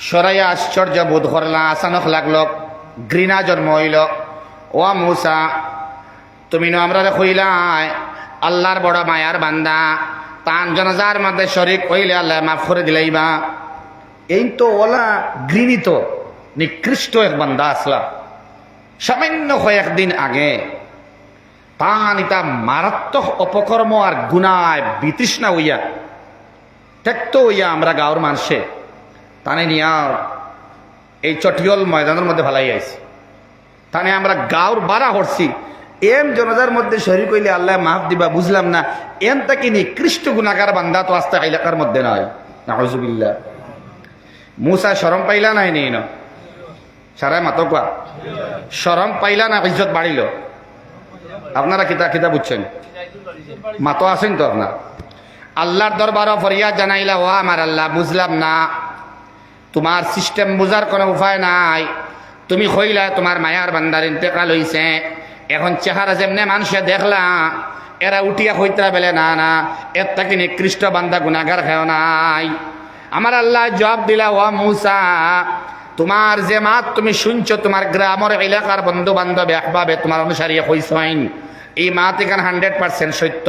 সরাইয়া আশ্চর্য বোধ করলা, আচানক লাগলো ঘৃণা জন্ম হইল। ও মুসা তুমি নো আমরা কইলাই আল্লাহর বড় মায়ার বান্দা, তান জনাজার মধ্যে শরীক হইলে আল্লাহ মাফ করে দিলাইবা। এই তো ওলা ঘৃণিত নিকৃষ্ট এক বান্দা আসলা, সামান্য কয়েকদিন আগে তান ইতা মারাত্মক অপকর্ম আর গুনায় বিতৃষ্ণা হইয়া ত্যক্ত হইয়া আমরা গাঁৱৰ মানুষে তানে নিয়া এই চটিয়ল ময়দানের মধ্যে ভালাই আইছি। তানে আমরা গাঁৱৰ বাড়া করছি, এম জনজার মধ্যে শরীক হইলে আল্লাহ মাফ দিবা, বুঝলাম না এম তাকে নিকৃষ্ট গুনাহগার বান্দা তো আস্তে এলাকার মধ্যে নয়। নাউজুবিল্লাহ। মুসা শরম পাইলা নাই নেই ন সারাই মাতো কোয়া, শরম পাইলা না ইজ্জত বাড়িল? আপনারা কিতা কিতা বুঝছেন? মাতো আছেন তো আপনার? আল্লাহর দরবারও ফরিয়াদ জানাইলা, ও আমার আল্লাহ বুঝলাম না, তোমার সিস্টেম বুঝার কোনো উপায় নাই। তুমি কইলা তোমার মায়ার বান্দার ইন্তেকাল হইছে, এখন চেহারা যেমনে মানুষে দেখলা এরা উঠিয়া হইতরা বেলে না না এর তাকে নিকৃষ্ট বান্দা গুনাহগার খেও নাই। আমার আল্লাহ জবাব দিলা, ও মুসা তোমার যে মাত তুমি শুনছো তোমার গ্রামের এলাকার বন্ধু বান্ধব একভাবে তোমার অনুসারী হইছেন, এই মাত এখানে 100% সত্য।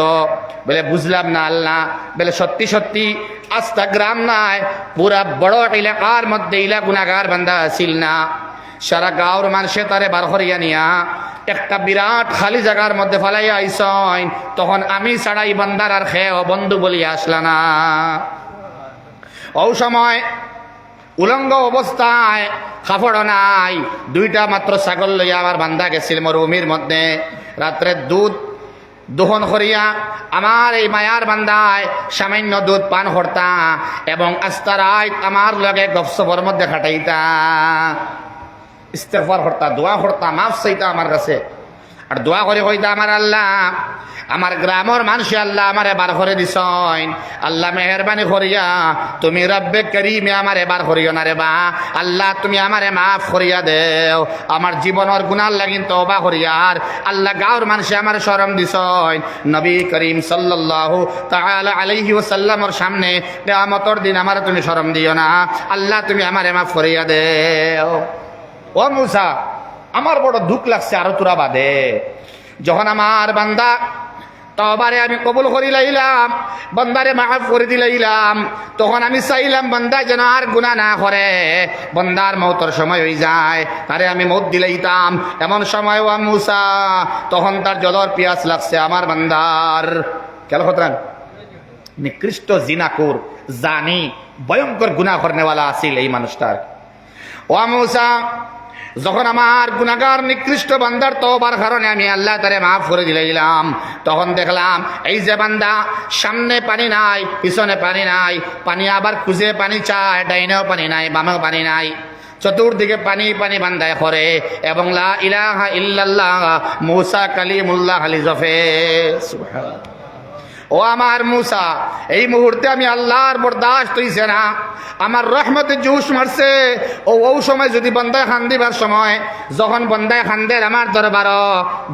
বলে বুঝলাম না আল্লাহ। বলে সত্যি সত্যি আস্তা গ্রাম নাই, পুরা বড় এলাকার মধ্যে ইলা গুনাহগার বান্দা আসিল না। সারা গাঁৱৰ মানুষে তারে বার করিয়া নিয়া একটা বিরাট খালি জায়গার মধ্যে ফালাইয়া আইসইন, তখন আমি ছাড়াই বান্দার আর খেয়ে বন্ধু বলিয়া আসলা না। ও সময় উলঙ্গ অবস্থায় কাপড় নাই, দুইটা মাত্র ছাগল লইয়া আমার বান্দা গেছিল মরুভূমির মধ্যে। রাত্রে দুধ দোহন করিয়া আমার এই মায়ার বান্দায় সামান্য দুধ পান করতা এবং আস্তা রাত আমার লগে গপসপর মধ্যে খাটাইতা, ইস্তেগফার করতা, দোয়া করতা, মাফ চাইতা আমার কাছে। আর দোয়া করে কইতা, আমার আল্লাহ আমার গ্রামের মানুষ আল্লাহ আমারে বার করে দিছইন, আল্লাহ মেহরবানি করিয়া তুমি রব্বে করিমে আমারে বার করিও না রে বা আল্লাহ, তুমি আমারে মাফ করিয়া দেও, আমার জীবনের গুনার লাগিন তওবা করিয়ার আল্লাহ গাঁৱৰ মানুষে আমার শরম দিছইন। নবী করিম সাল্লাল্লাহু তাআলা আলাইহি ওয়াসাল্লামের সামনে কিয়ামতের দিন আমার তুমি শরম দিও না, আল্লাহ তুমি আমারে মাফ করিয়া দেও। ও মুসা আমার বড় দুঃখ লাগছে, আরো তোরা বাদে যখন আমার বান্দা তওবারে আমি কবুল করি লাইলাম, বান্দারে মাফ করে দিলাইলাম, তখন আমি চাইলাম বান্দা যেন আর গুনাহ না করে, বান্দার মওতের সময় হয়ে যায় তারে আমি মওত দিলাইতাম। এমন সময় ও মুসা তখন তার জলর পিয়াস লাগছে আমার বান্দার। কেন খতরান নিকৃষ্ট জিনাকুর জানি ভয়ঙ্কর গুনাহ করনেওয়ালা আছিল এই মানুষটার। ও মুসা যখন আমার গুনাহগার নিকৃষ্ট বান্দার তওবার কারণে আমি আল্লাহ তারে মাফ করে দিলাম, তখন দেখলাম এই যে বান্দা সামনে পানি নাই, পিছনে পানি নাই, পানি আবার খুঁজে পানি চায়, ডাইনেও পানি নাই, বামেও পানি নাই, চতুর্দিকে পানি পানি বান্দায় করে এবং লা ইলাহা ইল্লাল্লাহ মুসা কালিমুল্লাহ আলী জফে। সুবহানাল্লাহ। ও আমার মুসা এই মুহূর্তে আমি আল্লাহর বরদাস্ত হইছে না, আমার রহমতে জুস মারছে। ও সময় যদি বান্দায় খান দিবার সময় যখন বান্দায় খান্দের আমার দরবার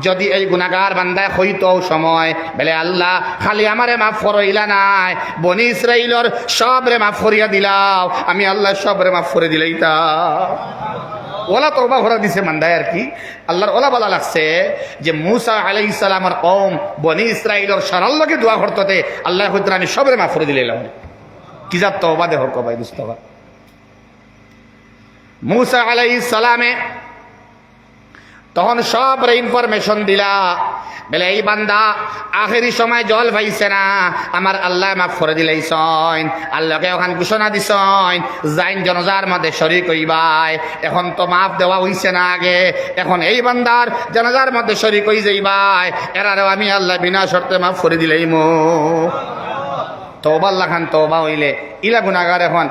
যদি এই গুনাহগার বান্দায় হইতো সময় বলে আল্লাহ খালি আমারে মাফ করইলা নাই, বনি ইসরাইলর সবরে মাফ করিয়া দিলাও, আমি আল্লাহ সবরে মাফ করে দিলাইতা। ওলা তওবা ভরা দিছে মান্দায় আর কি। আল্লাহর ওলা বলা লাগছে যে মুসা আলাইহিস সালামের কওম বনি ইসরাইলের সরলকে দোয়া করতে আল্লাহ হয়তো আমি সবরে মাফ করে দিলাম। কি জাত তওবা দেহ কবাই দুস্তবা। মুসা আলাইহিস সালামে তখন সব ইনফরমেশন দিলা বলে এই বান্দা আখেরি সময় জল পাইছে না, আমার আল্লাহ মাফ করে দিলাইছন, আল্লাহকে ওখান ঘোষণা দিছন যাইন জনজার মধ্যে শরীক হইবাই। এখন তো মাফ দেওয়া হইছে না আগে, এখন এই বান্দার জনজার মধ্যে শরীক হই যাইবাই, এরারও আমি আল্লাহ বিনা শর্তে মাফ করে দিলাইমু। তওবা আল্লাহ খান তওবা হইলে ইলা গুনাহগার এখন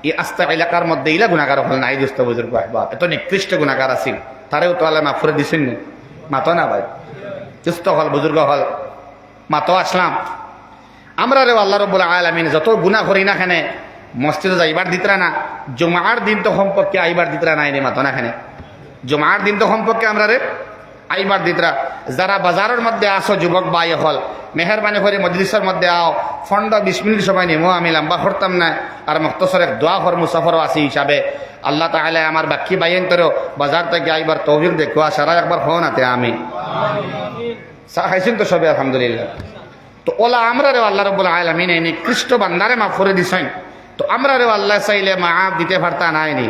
এই আস্তা এলাকার মধ্যে ইলা গুনাহগার হল নাই। দোস্ত বুজুর্গ আহবাব, এত নিকৃষ্ট গুনাহগার আছিল, তারেও তো আল্লাহ মাফ করে দিছেন নি? মাতো না ভাই, দুস্থ হল বুজুর্গ হল মাতো আসলাম। আমরা রে আল্লাহ রাব্বুল আলামিন যত গুনাহ করি না খানে মসজিদে যাইবার দিতরা না, জুমার দিন তো সম্পর্কে আইবার দিতরা নাই নি মাতো না খানে। জুমার দিন তো সম্পর্কে আমরা রে আইবার দিতরা। যারা বাজারের মধ্যে আসো যুবক ভাই হল, মেহরবানি করে মজলিসের মধ্যে আও, 15-20 মিনিট সময় নিমো, আমি লম্বা করতাম না, আর মখতসর এক দোয়া কর মুসাফরও আসি হিসাবে আল্লাহ তাআলা আমার বাকি বাইন তোর বাজার থেকে আইবার তৌফিক দেখো, সারা একবার হন আতে আমি চা খাইছেন তো সবে আলহামদুলিল্লাহ। তো ওলা আমরা রে আল্লাহ রাব্বুল আলামিন এই নিকৃষ্ট বান্দারে মাফ করে দিছেন, তো আমরা রে আল্লাহ চাইলে মাফ দিতে পারতা নাইনি।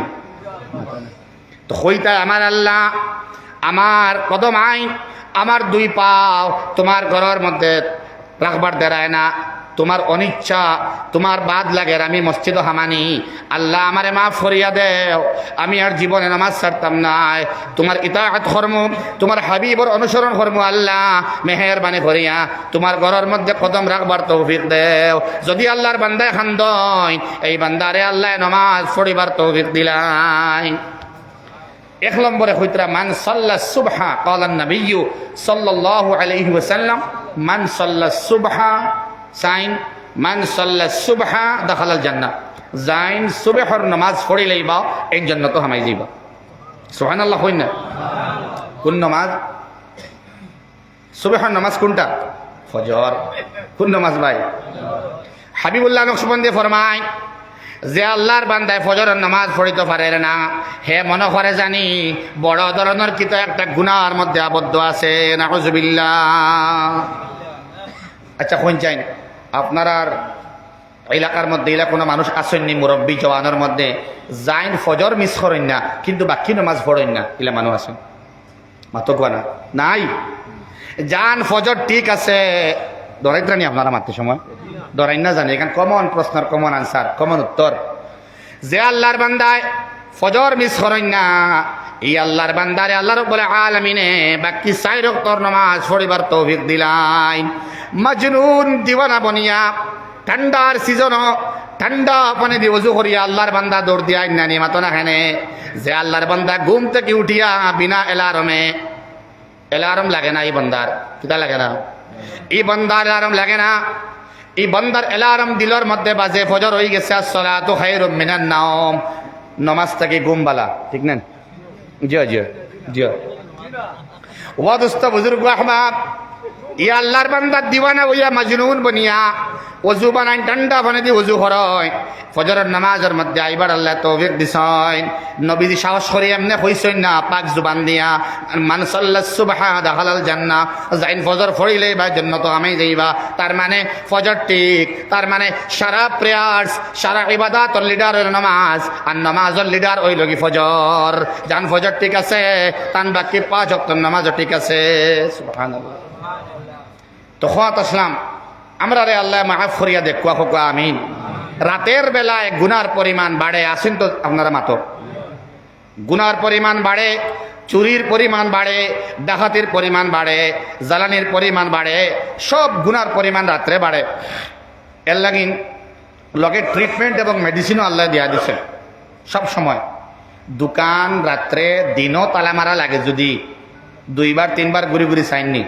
তো হইতা আমার আল্লাহ আমার কদম আইন, আমার 2 পাও তোমার ঘরের মধ্যে রাখবার দেরায় না, তোমার অনিচ্ছা তোমার বাদ লাগে আমি মসজিদ হামানি, আল্লাহ আমারে মাফ করিয়া দেও, আমি আর জীবনে নামাজ ছাড়তাম নাই, তোমার ইতাআত করমু, তোমার হাবিবর অনুসরণ করমু, আল্লাহ মেহেরবানি করিয়া তোমার ঘরের মধ্যে কদম রাখবার তৌফিক দেও। যদি আল্লাহর বান্দা খান্দয় এই বান্দারে আল্লাহ নামাজ পড়িবার তৌফিক দিলাই। 1 নম্বরে হইতরা মান সাল্লা সুবহা ক্বালান নবিয়্যু সাল্লাল্লাহু আলাইহি ওয়াসাল্লাম মান সাল্লা সুবহা সাইন মান সাল্লা সুবহা দাখালাল জান্নাহ, জাইন সুবহর নামাজ পড়িলেইবা এই জান্নাত হামাই যাইবা। সুবহানাল্লাহ কইন না? কোন নামাজ? সুবহর নামাজ কোনটা? ফজর। কোন নামাজ ভাই? হাবিবুল্লাহ নকশবন্দি ফরমায় যে আল্লাহর বান্দায় ফজরের নামাজ পড়িতে পারে না, হে মনে করে জানি বড় ধরনের কিতো একটা গুনাহর মধ্যে আবদ্ধ আছে, নাউজুবিল্লাহ। আচ্ছা কোন চাই আপনার এলাকার মধ্যে এলাকা কোনো মানুষ আসেননি মুরব্বী জওয়ানের মধ্যে যাইন ফজর মিস করেন না কিন্তু বাকি নামাজ পড়েন না, এলা মানুষ আছেন? মাতক না নাই। জান ফজর ঠিক আছে, দরাইত্রানি আপনারা মারতে সময় দরাই না জানি, এখানে কমন প্রশ্নের কমন আনসার কমন উত্তর। যে আল্লাহর বান্দায় ফজর মিস করেন না এই আল্লাহর বান্দারে আল্লাহ রাব্বুল আলামিনে বাকি 4 ওয়াক্তের নামাজ পড়িবার তৌফিক দিলাই। মাজনুন দিওয়ানা বনিয়া ঠান্ডার সিজন ঠান্ডা পানি দিয়ে ওযু করিয়া আল্লাহর বান্দা দৌড় দিয়া নানি মাতো না খানে। যে আল্লাহর বান্দা ঘুম থেকে উঠিয়া বিনা এলার্ম লাগে না, এই বান্দার কিতা লাগে না, এই বান্দার এলার্ম লাগে না, এই বান্দার এলার্ম দিলর মধ্যে বাজে ফজর হয়ে গেছে, আসসালাতু খায়রুম মিনান নাওম, নামাজ থেকে ঘুম বালা, ঠিক না? জি জি জি ওয়া দোস্ত বুজুর্গ আহবাব, ই আল্লাহর বান্দার দিওয়ানা হইয়া মাজনুন বনিয়া ওযু বানাই ঠান্ডা পানি দিয়ে ওযু করয়, ফজরের নামাজের মধ্যে আইবার আল্লাহ তৌফিক দিছেন। নবীজি সাহস করে এমনি কইছেন না পাক জুবান দিয়া, মান সাল্লাস সুবহা দাখালাল জান্নাহ, যাইন ফজর পড়িলে বা জান্নাত আমি যাইবা। তার মানে ফজর ঠিক, তার মানে সারা প্রেয়ার্স সারা ইবাদতের লিডার হইল নামাজ, আর নামাজের লিডার হইল কি ফজর। জান ফজর ঠিক আছে তান বাকি 5 ওয়াক্তের নামাজও ঠিক আছে। সুবহানাল্লাহ। তো খাত আসলাম আমরা রে আল্লাহ মাফ করিয়া দেখুয়া হোক আমিন। রাতের বেলায় গুনার পরিমাণ বাড়ে, আসেন তো আপনারা মাতো, গুনার পরিমাণ বাড়ে, চুরির পরিমাণ বাড়ে, ডাকাতির পরিমাণ বাড়ে, জ্বালানির পরিমাণ বাড়ে, সব গুনার পরিমাণ রাত্রে বাড়ে। এর লাগিন লগে ট্রিটমেন্ট এবং মেডিসিনও আল্লাহ দিয়া দিছে সব সময়। দোকান রাত্রে দিনও তালা মারা লাগে, যদি 2-3বার ঘুরি ঘুরি চাইননি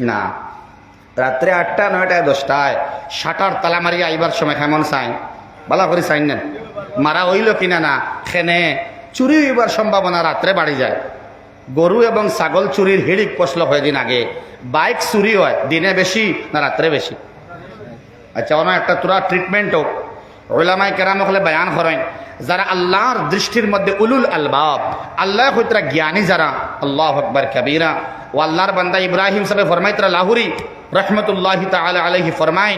না, রাত্রে 8টা 9টায় 10টায় শাটার তালা মারিয়া আইবার সময় কেমন চাই বালা করে চাইন না, মারা হইল কিনা না, খেনে চুরি হইবার সম্ভাবনা রাত্রে বাড়ি যায়। গরু এবং ছাগল চুরির হিড়িক পশল কয়েকদিন আগে, বাইক চুরি হয় দিনে বেশি না রাত্রে বেশি? আচ্ছা অন্য একটা তোরা ট্রিটমেন্ট হোক, ওলামায়ে কেরাম হলে বয়ান করেন যারা আল্লাহর দৃষ্টির মধ্যে উলুল আলবাব, আল্লাহ হইতরা জ্ঞানী যারা, আল্লাহু আকবার কবীরা। ও আল্লাহর বান্দা ইব্রাহিম সাহেব ফরমাইতরা লাহুরি রহমতুল্লাহি তাআলা আলাইহি ফরমায়,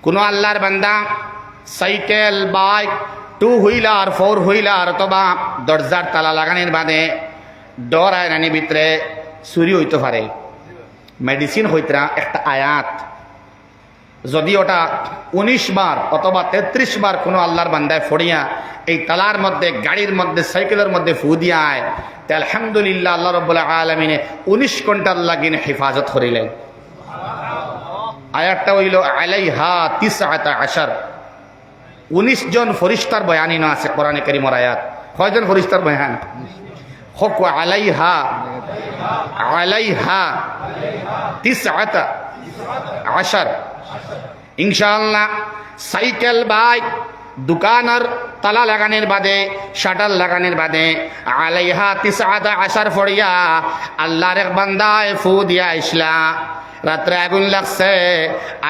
কোন আল্লাহর বান্দা cycle bike two wheeler four wheeler অথবা দরজার তালা লাগানোর বাদে ডর আয়নানি ভিতরে চুরি হইতে পারে। মেডিসিন হইতরা একটা আয়াত, যদি ওটা 19 বার অথবা 33 বার কোনো আল্লাহর বান্দায় ফড়িয়া এই তালার মধ্যে, গাড়ির মধ্যে, সাইকেলের মধ্যে ফু দিয়ায়, তে আলহামদুলিল্লাহ আল্লাহ রাব্বুল আলামিনে 19 ঘন্টার লাগিনে হেফাজত করিলেন। আয়াতটা হইল আলাইহা 19, 19 জন ফরিস্তার বয়ানি না আছে কোরআনে কারীমের আয়াত। কয়জন ফরিস্তার বয়ান? হক আলাইহা, আলাইহা 19। ইনশাআল্লাহ সাইকেল, বাইক, দোকানের তালা লাগানোর বাদে, শাটার লাগানোর বাদে আলাইহা 19 ফড়িয়া আল্লাহর এক বান্দায় ফু দিয়া আইসলা। রাত্রে আগুন লাগছে,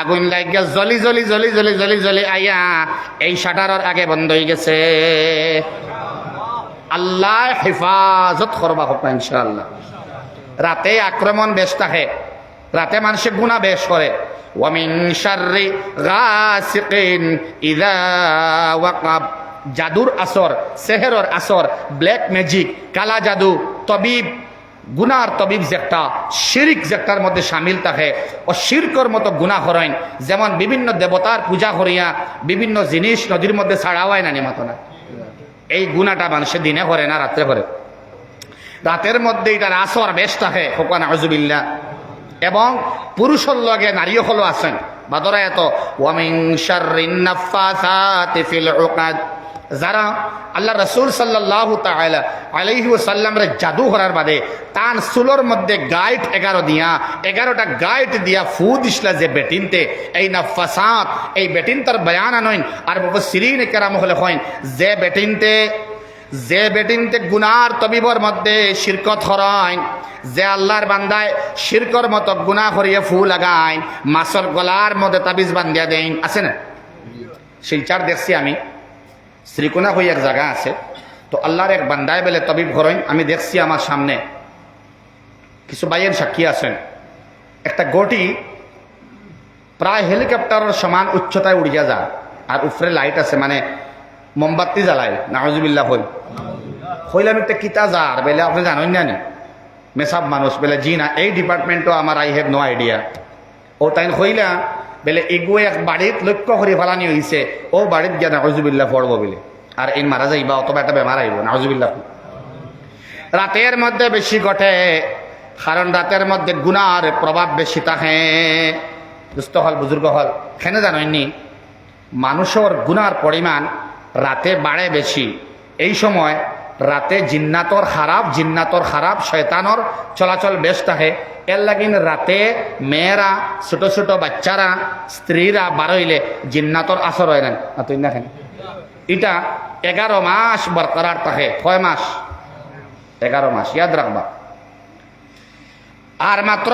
আগুন লাগিয়া জলি জলি জলি জলি জলি জলি আইয়া এই শাটারের আগে বন্ধ হয়ে গেছে। আল্লাহ হেফাজত করবা হোক ইনশাআল্লাহ। রাতে আক্রমণ বেশ থাকে, রাতে মানুষে গুনাহ বেশ করে। ওয়ামিন শাররি গাসিকিন ইযা ওয়াকাব, জাদুর আসর, সেহেরর আসর, ব্ল্যাক ম্যাজিক, কালা জাদু, তবিব, গুনার তবিব যেটা, শিরিক যেটার মধ্যে সামিল থাকে, ও শিরকর মতো গুনাহ করেন। যেমন বিভিন্ন দেবতার পূজা করিয়া বিভিন্ন জিনিস নদীর মধ্যে ছাড়াওয়াই না নিমাত না। এই গুনাহটা মানুষের দিনে করে না, রাত্রে করে। রাতের মধ্যে এটার আসর বেশ থাকে, হোকা নাউজুবিল্লাহ। এবং পুরুষের লগে নারীও হলো আছেন বাদরা এত ওয়ামিন শাররিন নাফাসাতি ফিল উকাদ, যারা আল্লাহ রাসূল সাল্লাল্লাহু তাআলা আলাইহি ওয়াসাল্লামের জাদু করার বাদে তান চুলোর মধ্যে গাইড 11 দিয়া, 11টা গাইড দিয়া ফু দিসলা যে বেটিনতে, এই নাফাসাত, এই বেটিন তার বয়ান আনইন। আর মুফাসসিরিন কেরাম হলে কইন যে বেটিনতে গুনার তবিবর মধ্যে শিরকত করায়, যে আল্লাহর বান্দায় শিরকর মতো গুনাহ করিয়ে ফু লাগায়, মাছর গলার মধ্যে তাবিজ বান্ধিয়া দেন, আছে না? শিলচার দেখছি আমি, শ্রীকোনা হয়ে এক জায়গা আছে, তো আল্লাহর এক বান্দায় বেলে তবিব করেন। আমি দেখছি আমার সামনে, কিছু বাইয়ের সাক্ষী আছেন। একটা গটি প্রায় হেলিকপ্টারের সমান উচ্চতায় উড়িয়া যায়, আর উপরে লাইট আছে, মানে মোমবাতি জ্বালায়। নাউজুবিল্লাহ হইলাম একটা কিতা যার বেলে আপনি জানেন না নি? মেসাব মানুষ বেলে জি না, এই ডিপার্টমেন্টও আমার, আই হ্যাভ নো আইডিয়া। ও তাই হইলা বেলে এগু এক বাড়িত লক্ষ্য করে ফেলানি হয়েছে, ও বাড়িত গিয়া নাউজুবিল্লাহ পড়ব বলে, আর এই মারা যাইবা অথবা একটা বেমার আইব। নাউজুবিল্লাহ রাতের মধ্যে বেশি ঘটে, কারণ রাতের মধ্যে গুনার প্রভাব বেশি থাকে। দুস্থ হল, বুজুর্গ হল, কেন জানেননি? মানুষের গুনার পরিমাণ রাতে বাড়ে বেশি। এই সময় রাতে জিন্নাতর খারাপ শয়তানর চলাচল বেশ থাকে। এর লাগিন রাতে মেয়েরা, ছোট ছোট বাচ্চারা, স্ত্রীরা বারইলে জিন্নাতর আসর হয় না। তুই না কেন এটা 11 মাস বরকরার থাকে। কয় মাস? 11 মাস, ইয়াদ রাখবা। আর মাত্র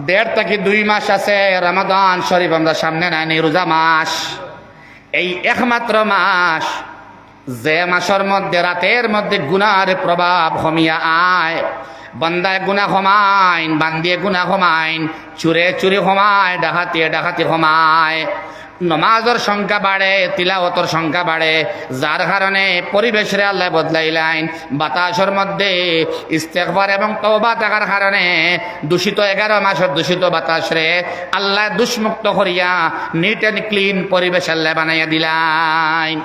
1.5 থেকে 2 মাস আছে রমাদান শরীফ আমরা সামনে নাইনি, রোজা মাস। এই একমাত্র মাস, যে মাসের মধ্যে রাতের মধ্যে গুনার প্রভাব কমিয়া আয়। বান্দায় গুনাহ কমাইন, বান্দিয়ে গুনাহ কমাইন, চুরে চুরি কমায়, ডাকাতিয়ে ডাকাতি কমায়, নমাজের সংখ্যা বাড়ে, তিলাওয়াতের সংখ্যা বাড়ে, যার কারণে পরিবেশরে আল্লাহ বদলাইলেন। বাতাসের মধ্যে ইস্তেগফার এবং তওবা থাকার কারণে দূষিত 11 মাসের দূষিত বাতাসরে আল্লাহ দুষ্মুক্ত করিয়া নিট অ্যান্ড ক্লিন পরিবেশ আল্লাহ বানাইয়া দিলেন।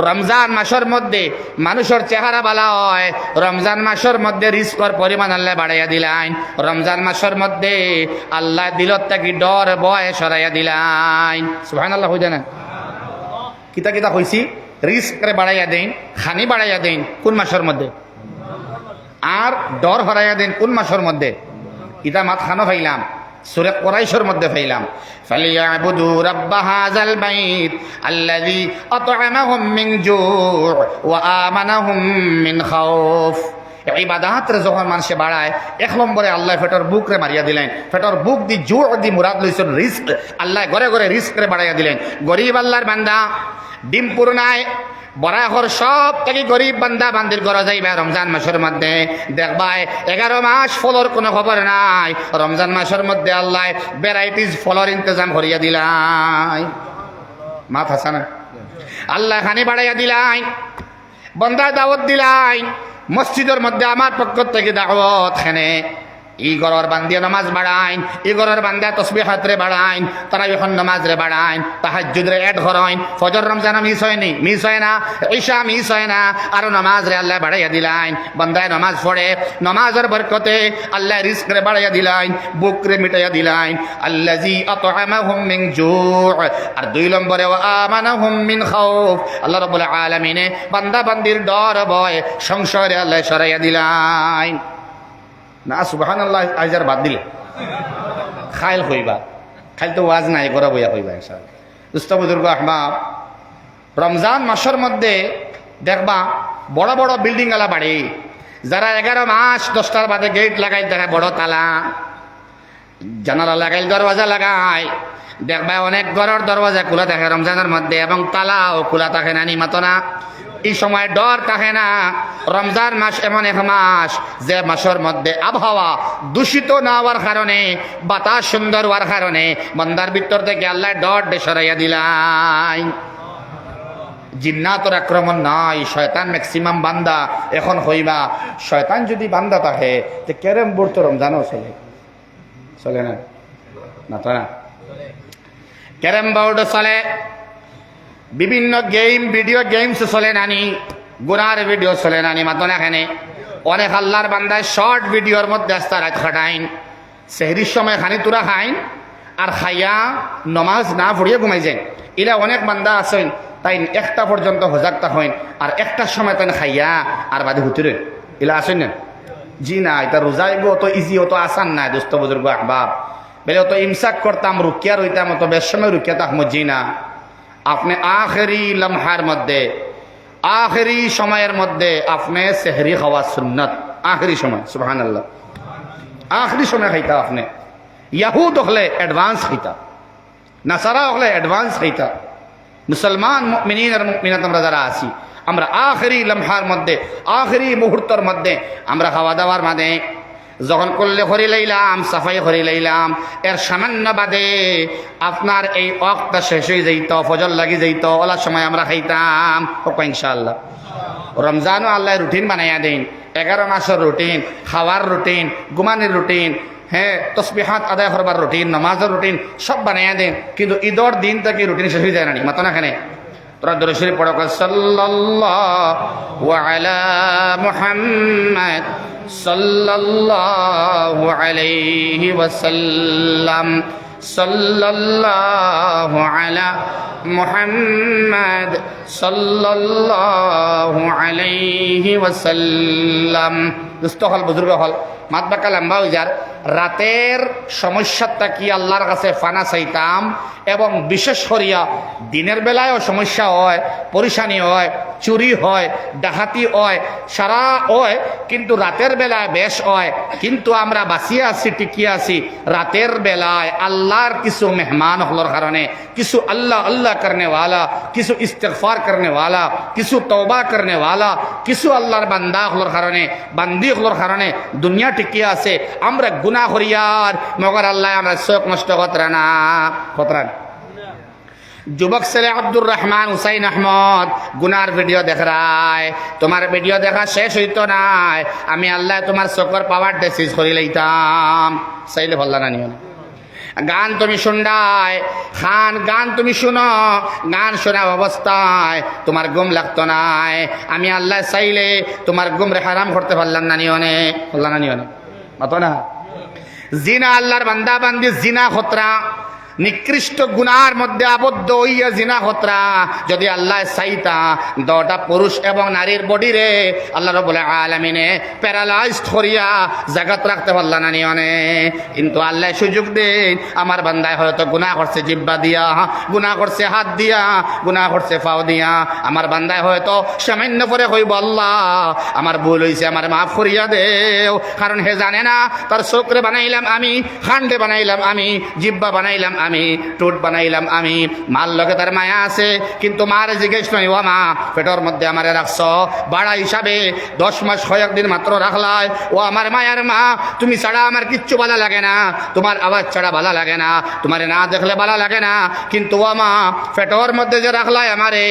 রমজান মাসের মধ্যে মানুষের চেহারা বালা হয়, রমজান মাসের মধ্যে রিস্কর পরিমাণ আল্লাহ বাড়াইয়া দিলেন। রমজান মাসের মধ্যে আল্লাহ দিলত থাকি ডর ভয় সরাইয়া দিলেন। সুবহানাল্লাহ হই জানা কিতা কিতা কইছি? রিস্করে বাড়াইয়া দেন, খানি বাড়াইয়া দেন কোন মাসের মধ্যে? আর ডর হরাইয়া দেন কোন মাসের মধ্যে? ইতা মাত খানো ফাইলাম, সূরা কুরাইশের মধ্যে ফাইলাম, ফালিয়াবুদু রাব্ব হাযাল বাইত আল্লাযী আত'আমাহুম মিন জু' ওয়া আমানাহুম মিন খাউফ। ইবাদতরে যখন মানুষে বাড়ায়, 1 নম্বরে আল্লাহ ফেটর বুকরে মারিয়া দিলেন। ফেটর বুক দি জু' দি মুরাদ লইছেন রিস্ক। আল্লাহ ঘরে ঘরে রিস্করে বাড়াইয়া দিলেন। গরিব আল্লাহর বান্দা ডিমপুর নাই, বরাহর সব থেকে গরিব বান্দা বান্দির ঘরে যাইবা রমজান মাসের মধ্যে, দেখবাই 11 মাস ফলর কোনো খবর নাই। রমজান মাসের মধ্যে আল্লাহ ভ্যারাইটিস ফলর ইন্তজাম করিয়া দিলাই। মাত হাসানা আল্লাহ খানি বাড়াইয়া দিলাই, বন্দা দাওয়াত দিলাই, মসজিদের মধ্যে আমার পক্ষ থেকে দাওয়াত খানে ই গরর বান্দিয়া নামাজ বাড়াইন, ই গরর বান্দা তসবিহাত রে বাড়াইন, তারাবিহন নামাজ রে বাড়াইন, তাহাজ্জুদ রে এড করাইন, ফজর রমজান মিস হয়নি, মিস হয় না, ঈশা মিস হয় না, আর নামাজ রে আল্লাহ বাড়াইয়া দিলাইন। বান্দায় নামাজ পড়ে, নামাজের বরকতে আল্লাহ রিজক রে বাড়াইয়া দিলাইন, বুক রে মিটাইয়া দিলাইন। আল্লাযী আত'আমাহুম মিন জু', আর 2 নম্বরে ওয়া আমানাহুম মিন খাউফ, আল্লাহ রাব্বুল আলামিনে বান্দা বান্দির ডর ভয় সংশয়ে আল্লাহ সরাইয়া দিলাইন। না সুবহানাল্লাহ আইজার বাদ দিলে খাইল হইবা, খাইল তো ওয়াজ নাই করা বইয়া হইবা ইনশাআল্লাহ। দুস্থ বুজুর্গ আহবাব, রমজান মাসের মধ্যে দেখবা বড় বড় বিল্ডিং আলা বাড়ি, যারা 11 মাস 10টার বাদে গেট লাগাই দেখা বড় তালা জানালা লাগাই দরওয়াজা লাগাই, দেখবা অনেক ঘরের দরওয়াজা খোলা থাকে রমজানের মধ্যে এবং তালাও খোলা থাকে না, নিমাত না। এই সময় ডর থাকে না। রমজান মাস এমন এক মাস যে মাসের মধ্যে আবহাওয়া দূষিত না হওয়ার কারণে, বাতাস সুন্দর হওয়ার কারণে বান্দার ভিতর থেকে আল্লাহ ডর সরাইয়া দিলাই। জিন্নাতর আক্রমণ নাই, শয়তান ম্যাক্সিমাম বান্দা এখন হইবা। শয়তান যদি বান্দা থাকে যে ক্যারেম বোর্ড তো রমজানও চলে, চলে না? না তো না, ক্যারেম বোর্ড চলে, বিভিন্ন গেম ভিডিও গেমস চলে নানি, গুনার ভিডিও চলে নানি, মাতন এখানে অনেক আল্লাহর বান্দায় শর্ট ভিডিওর মধ্যে আস্তা রাত খাটাইন, সেহরির সময় খানি তুরা খাইন আর খাইয়া নমাজ না পড়িয়ে ঘুমাই যায়। এরা অনেক বান্দা আছেন তাই 1টা পর্যন্ত হজাগতা হইন আর 1টার সময় তাই খাইয়া আর বাদে হুতুরে এলা আসেন না। জি না, এটা রোজা এগো অত ইজি অত আসান নাই দোস্ত বুজুর্গ আহবাব। বেলে অত ইমসাক করতাম, রুকিয়া রইতাম, অত বেশ সময় রুকিয়া তাহম জি না। আপনি আখেরি লম্হার মধ্যে, আখেরি সময়ের মধ্যে আপনি সেহরি খাওয়া সুন্নত, আখেরি সময়, সুবহানাল্লাহ, আখেরি সময় খাইতা। আপনি ইয়াহুদ হলে অ্যাডভান্স খাইতা, নাসারা হলে অ্যাডভান্স খাইতা। মুসলমান মুমিনিন আর মুমিনাত আমরা যারা আছি, আমরা আখেরি লম্হার মধ্যে, আখেরি মুহূর্তের মধ্যে আমরা খাওয়া দাওয়ার মাঝে যখন করলে করি লাইলাম, সাফাই করি লাইলাম, এর সামান্য বাদে আপনার এই ওয়াক্তটা শেষ হয়ে যাইত, ফজর লাগি যাইত, ওলার সময় আমরা খাইতাম ইনশাআল্লাহ। রমজানও আল্লাহ রুটিন বানাইয়া দেন, 11 মাসের রুটিন, খাওয়ার রুটিন, ঘুমানির রুটিন, হ্যাঁ তসবিহাত আদায় করবার রুটিন, নামাজের রুটিন সব বানাইয়া দেন। কিন্তু ঈদের দিন থেকে রুটিন শেষ হয়ে যায় না, মাতো না এখানে। তোরা দরুদ শরীফ পড়ো, সাল্লাল্লাহু আলা মুহাম্মাদ সাল্লাল্লাহু আলাইহি ওয়াসাল্লাম, সাল্লাল্লাহু আলা মুহাম্মাদ সাল্লাল্লাহু আলাইহি ওয়াসাল্লাম। দুস্থ হল, বুজুর্গ হল, মাত বাঁকা লম্বা হয়ে যার। রাতের সমস্যাটা কি আল্লাহর কাছে ফানা চাইতাম, এবং বিশেষ করিয়া দিনের বেলায়ও সমস্যা হয়, পরিশানি হয়, চুরি হয়, ডাকাতি হয়, সারা হয়, কিন্তু রাতের বেলায় বেশ হয়। কিন্তু আমরা বাঁচিয়ে আছি, টিকিয়ে আছি রাতের বেলায় আল্লাহর কিছু মেহমান হলোর কারণে, কিছু আল্লাহ আল্লাহ করনে ওয়ালা, কিছু ইস্তেগফার করনে ওয়ালা, কিছু তওবা করনে ওয়ালা, কিছু আল্লাহর বান্দা হলোর কারণে, বান্দি হলোর কারণে দুনিয়া টিকিয়ে আছে। আমরা গুনাহ করিয়ার মগর আল্লাহ আমরা চোখ নষ্ট কতরা না কতরান। যুবক ছেলে আব্দুর রহমান হুসাইন আহমদ গুনার ভিডিও দেখ রায়, তোমার ভিডিও দেখা শেষ হইতো নাই, আমি আল্লাহ তোমার চোখের পাওয়ার ডেসিজ করি লইতাম। চাইলে ভাল না নিও না। গান তুমি শুনডায় খান, গান তুমি শুনো, গান শোনা অবস্থায় তোমার ঘুম লাগতো নাই, আমি আল্লাহ চাইলে তোমার ঘুম রে হারাম করতে পারলাম না, নিও নে, পারলাম না, নিও না, মাতো না। জিনা আল্লাহর বান্দা বান্দি জিনা খতরা, নিকৃষ্ট গুনার মধ্যে আবদ্ধ হইয়া জিনা খতরা। যদি আল্লাহ চাইতা 10টা পুরুষ এবং নারীর বডি রে আল্লাহ রাব্বুল আলামিনে প্যারালাইজড করিয়া জাগাত রাখতে পারলা না, নিয়নে। কিন্তু আল্লাহ সুযোগ দেন, আমার বান্দায় হয়তো গুনাহ করছে জিহ্বা দিয়া, গুনাহ করছে হাত দিয়া, গুনাহ করছে পাও দিয়া। আমার বান্দায় হয়তো সামান্য করে কইব, আল্লাহ আমার ভুল হইছে, আমার মাফ করিয়া দেও। কারণ হে জানে না তার চোখরে বানাইলাম আমি, খান্ডে বানাইলাম আমি, জিহ্বা বানাইলাম আমি, টুট বানাইলাম আমি। মার লগে তার মায়া আছে, কিন্তু মার জিজ্ঞেস নই, ও মা পেটের মধ্যে আমারে রাখছ বাড়া হিসাবে 10 মাস কয়েকদিন মাত্র রাখলাই, ও আমার মায়ার মা, তুমি ছাড়া আমার কিচ্ছু ভালো লাগে না, তোমার আওয়াজ ছাড়া ভালো লাগে না, তোমার না দেখলে ভালো লাগে না, কিন্তু ও মা পেটের মধ্যে যে রাখলাই আমারে,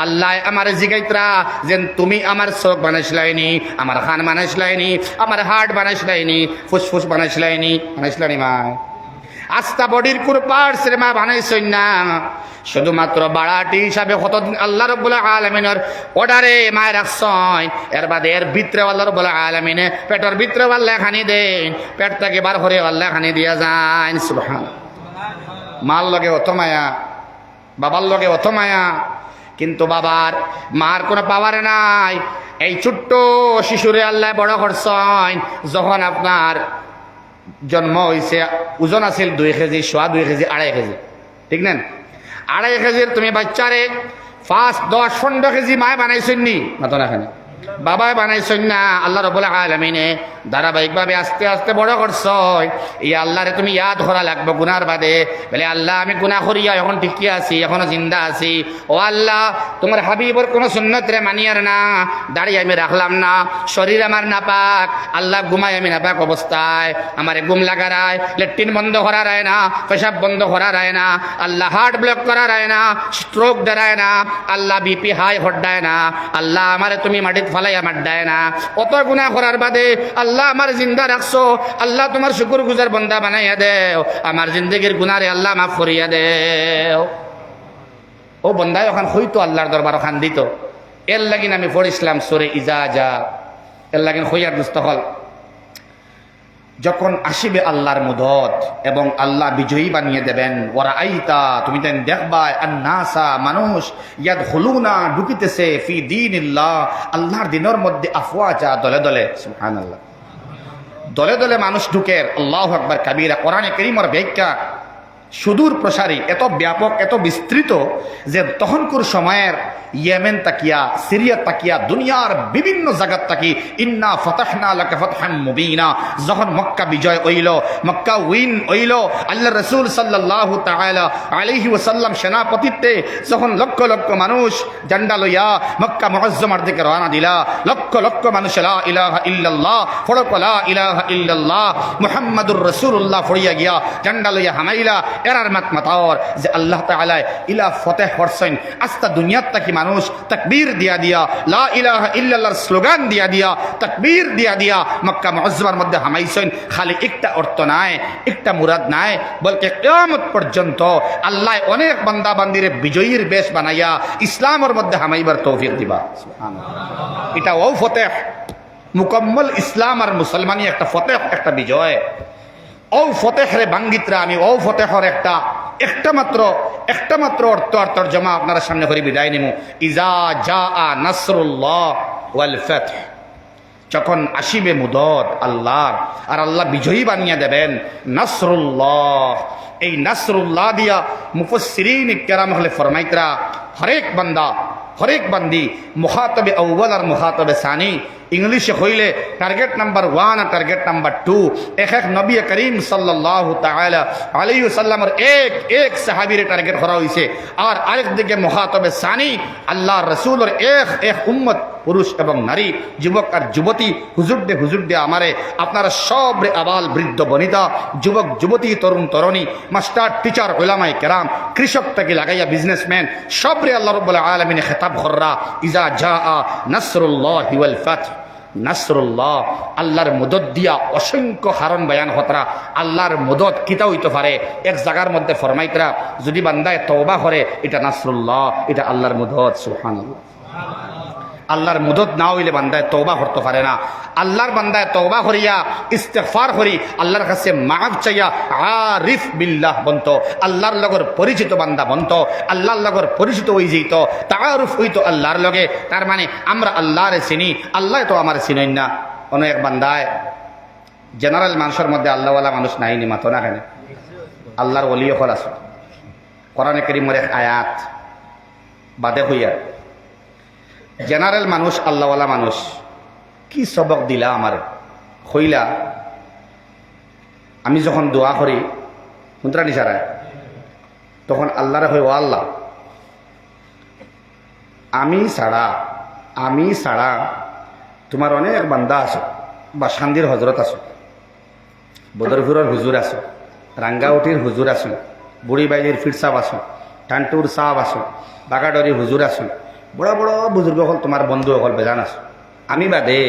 আল্লাহ আমার জিগাইত্রা যেন তুমি আমার চোখ বানাইছিলাইনি, আমার খান বানাইছিলাইনি, আমার হার্ট বানাইছিলাইনি, ফুসফুস বানাইছিলাইনি, বানাইছিলানি মা। আস্তা বডির কোন পার্টস রে মা বানাইছই না, শুধুমাত্র বাড়াটি হিসাবে কতদিন আল্লাহ রাব্বুল আলামিনের অর্ডারে মায় রাখছয়, এর বাদে এর ভিতরে আল্লাহ রাব্বুল আলামিনে পেটের ভিতরে আল্লাহ খানি দেন, পেট থেকে বার করে আল্লাহ খানি দিয়া যায়। সুবহানাল্লাহ। মার লগে অত মায়া, বাবার লগে অত মায়া, কিন্তু বাবার মার কোনো পাওয়ার নাই। এই ছোট্ট শিশুরে আল্লাহ বড় করছেন, যখন আপনার জন্ম হয়েছে ওজন আছিল 2 কেজি, সোয়া 2 কেজি, 2.5 কেজি, ঠিক না? 2.5 কেজির তুমি বাচ্চারে 5, 10, 15 কেজি মায় বানাইছেন নি? মাতো না খানে বাবাই বানাইছেন না। আল্লাহ রাব্বুল আলামিনে ধারাবাহিকভাবে আস্তে আস্তে বড় করছ। এই আল্লাহরে তুমি ইয়াদ করা লাগবে গুনার বাদে, বলে আল্লাহ আমি গুনাহ করিয়া এখন ঠিকই আছি, এখনো জিন্দা আছি। ও আল্লাহ তোমার হাবিবর কোনো সুন্নত রে মানিয়ার না, দাঁড়িয়ে আমি রাখলাম না, শরীর আমার নাপাক, আল্লাহ ঘুমাই আমি নাপাক অবস্থায়, আমারে ঘুম লাগা রায়, লেট্রিন বন্ধ করা রায় না, পেশাব বন্ধ করা রায় না, আল্লাহ হার্ট ব্লক করা রায় না, স্ট্রোক দেয় না, আল্লাহ বিপি হাই হড্ডায় না, আল্লাহ আমারে তুমি মাটিত ফালাই আমার দেয় না। অত গুনাহ করার বাদে আল্লাহ আমার জিন্দা রাখছো, আল্লাহ তোমার শুকুর গুজার বন্দা বানাইয়া দেও, আমার জিন্দগির গুনারে আল্লাহ মাফ করিয়া দেও। ও বন্দায় ওখান হইতো আল্লাহর দরবার ওখান দিত। এর লাগিন আমি পড়িছিলাম সূরা ইজাজা, এর লাগিন হইয়ার দুস্থ হল, যখন আসিবে আল্লাহর মুদত এবং আল্লাহ বিজয়ী বানিয়ে দেবেন, ওরা আইতা তুমি তেন দেখবা আন্নাসা মানুষ ইয়াদখুলুনা ঢুকিতেছে ফি দীনিল্লাহ আল্লাহর দিনের মধ্যে আফওয়াজা, দলে দলে। সুবহানাল্লাহ। দলে দলে মানুষ ঢুকে। আল্লাহু আকবার কাবীরা। কোরআনে কারীমের ব্যাখ্যা সুদূর প্রসারী, এত ব্যাপক, এত বিস্তৃত যে তখনকার সময়ের ইয়েমেন তাকিয়া, সিরিয়া তাকিয়া, দুনিয়ার বিভিন্ন জায়গাত তাকি ইন্না ফাতাহনা লাকা ফাতহাম মুবিনা, যখন মক্কা বিজয় হইল, মক্কা উইন হইল, আল্লাহ রাসূল সাল্লাল্লাহু তাআলা আলাইহি ওয়াসাল্লাম সেনাপতিত্বে যখন লক্ষ লক্ষ মানুষ ঝান্ডা লইয়া মক্কা মুআজ্জমার দিকে রওনা দিলা, লক্ষ লক্ষ মানুষ লা ইলাহা ইল্লাল্লাহ ফড়ক, লা ইলাহা ইল্লাল্লাহ মুহাম্মাদুর রাসূলুল্লাহ ফড়িয়া গিয়া ঝান্ডা লইয়া হামাইলা। এরার মাত মাতাওর যে আল্লাহ তাআলা ইলা ফতেহ করছেন, আস্তা দুনিয়াত তাকি মানুষ তাকবীর দিয়া দিয়া, লা ইলাহা ইল্লাল্লাহর স্লোগান দিয়া দিয়া, তাকবীর দিয়া দিয়া মক্কা মুআজ্জমার মধ্যে হামাইছেন। খালি একটা অর্থ নাই, একটা মুরাদ নাই, বলকে কিয়ামত পর্যন্ত আল্লাহ অনেক বান্দা বান্দিরে বিজয়ীর বেশ বানাইয়া ইসলামের মধ্যে হামাইবার তৌফিক দিবা। সুবহানাল্লাহ। এটা ও ফতেহ, মুকম্মল ইসলাম আর মুসলমানি একটা ফতেহ, একটা বিজয়। ও ফতেহরে বাঙ্গিত্রা আমি ও ফতেহর একটা মাত্র অর্থ আর তরজমা আপনারা সামনে করে বিদায় নিমু। ইজা জাআ নাসরুল্লাহ ওয়াল ফাতহ, যখন আসিবে মুদত আল্লাহর আর আল্লাহ বিজয়ী বানিয়ে দেবেন। নাসরুল্লাহ, এই নাসরুল্লাহ দিয়া মুফাসসিরিন কিরাম হলে ফরমাইতরা হরেক বান্দা হরেক বান্দি মুখাতবে আউয়াল আর মুখাতবে সানি, ইংলিশে হইলে টার্গেট নাম্বার 1 আর টার্গেট নাম্বার 2। এক নবী করিম সাল্লাল্লাহু তাআলা আলাইহি ওয়াসাল্লামের এক সাহাবীর টার্গেট করা হইছে, আর আরেক দিকে মুখাতবে সানি আল্লাহর রাসূলের এক উম্মত, পুরুষ এবং নারী, যুবক আর যুবতী। হুজুর দে আমারে আপনারা সবরে আবাল বৃদ্ধ বনিতা, যুবক যুবতী, তরুণ তরুণী, মাস্টার টিচার, উলামায়ে কেরাম, কৃষক থেকে লাগাইয়া বিজনেসম্যান, সবরে আল্লাহ রাব্বুল আলামিন খেতাব কররা ইজা জাআ নাসরুল্লাহি ওয়াল ফাতহ। নাসরুল্লাহ আল্লাহর মদদ দিয়া অসংখ্য কারণ বয়ান হতরা। আল্লাহর মদদ কিতা হইতে পারে, এক জায়গার মধ্যে ফরমাইতরা যদি বান্দায় তওবা করে এটা নাসরুল্লাহ, এটা আল্লাহর মদদ। সুবহানাল্লাহ। আল্লাহর মদদ না হইলে বান্দায় তওবা করতে পারে না। আল্লাহর বান্দায় তওবা করিয়া ইস্তেগফার করি আল্লাহর কাছে মাফ চাইয়া আরিফ বিল্লাহ বন্ত, আল্লাহর লগর পরিচিত বান্দা বন্ত, আল্লাহর লগর পরিচিত হয়ে যেত, তাআরুফ হইতো আল্লাহর লগে। তার মানে আমরা আল্লাহরে চিনি, আল্লাহ তো আমার চিনেন না। অনেক বান্দায় জেনারেল মানুষের মধ্যে আল্লাহওয়ালা মানুষ নাই নি, মাতো না কেন? আল্লাহর ওলি হল আছে। কোরআনে কারীমের এক আয়াত বাদে হইয়া জেনারেল মানুষ, আল্লাহওয়ালা মানুষ কি সবক দিলা আমার হইলা। আমি যখন দোয়া করি মুদ্রা নিসারায় তখন আল্লাহরে হয়, ও আল্লাহ, আমি ছাড়া তোমার অনেক বান্দা আছো, বা শান্তির হজরত আছো, বদরপুরের হুজুর আছো, রাঙ্গাউটির হুজুর আছো, বুড়ি বাইলির ফির সাহ আছো, টান্টুর সাহ আছো, বাগাডরির হুজুর আছো, বড় বড় বুজুর্গ হল তোমার বন্ধু হল বেজান আছো। আমি বাদে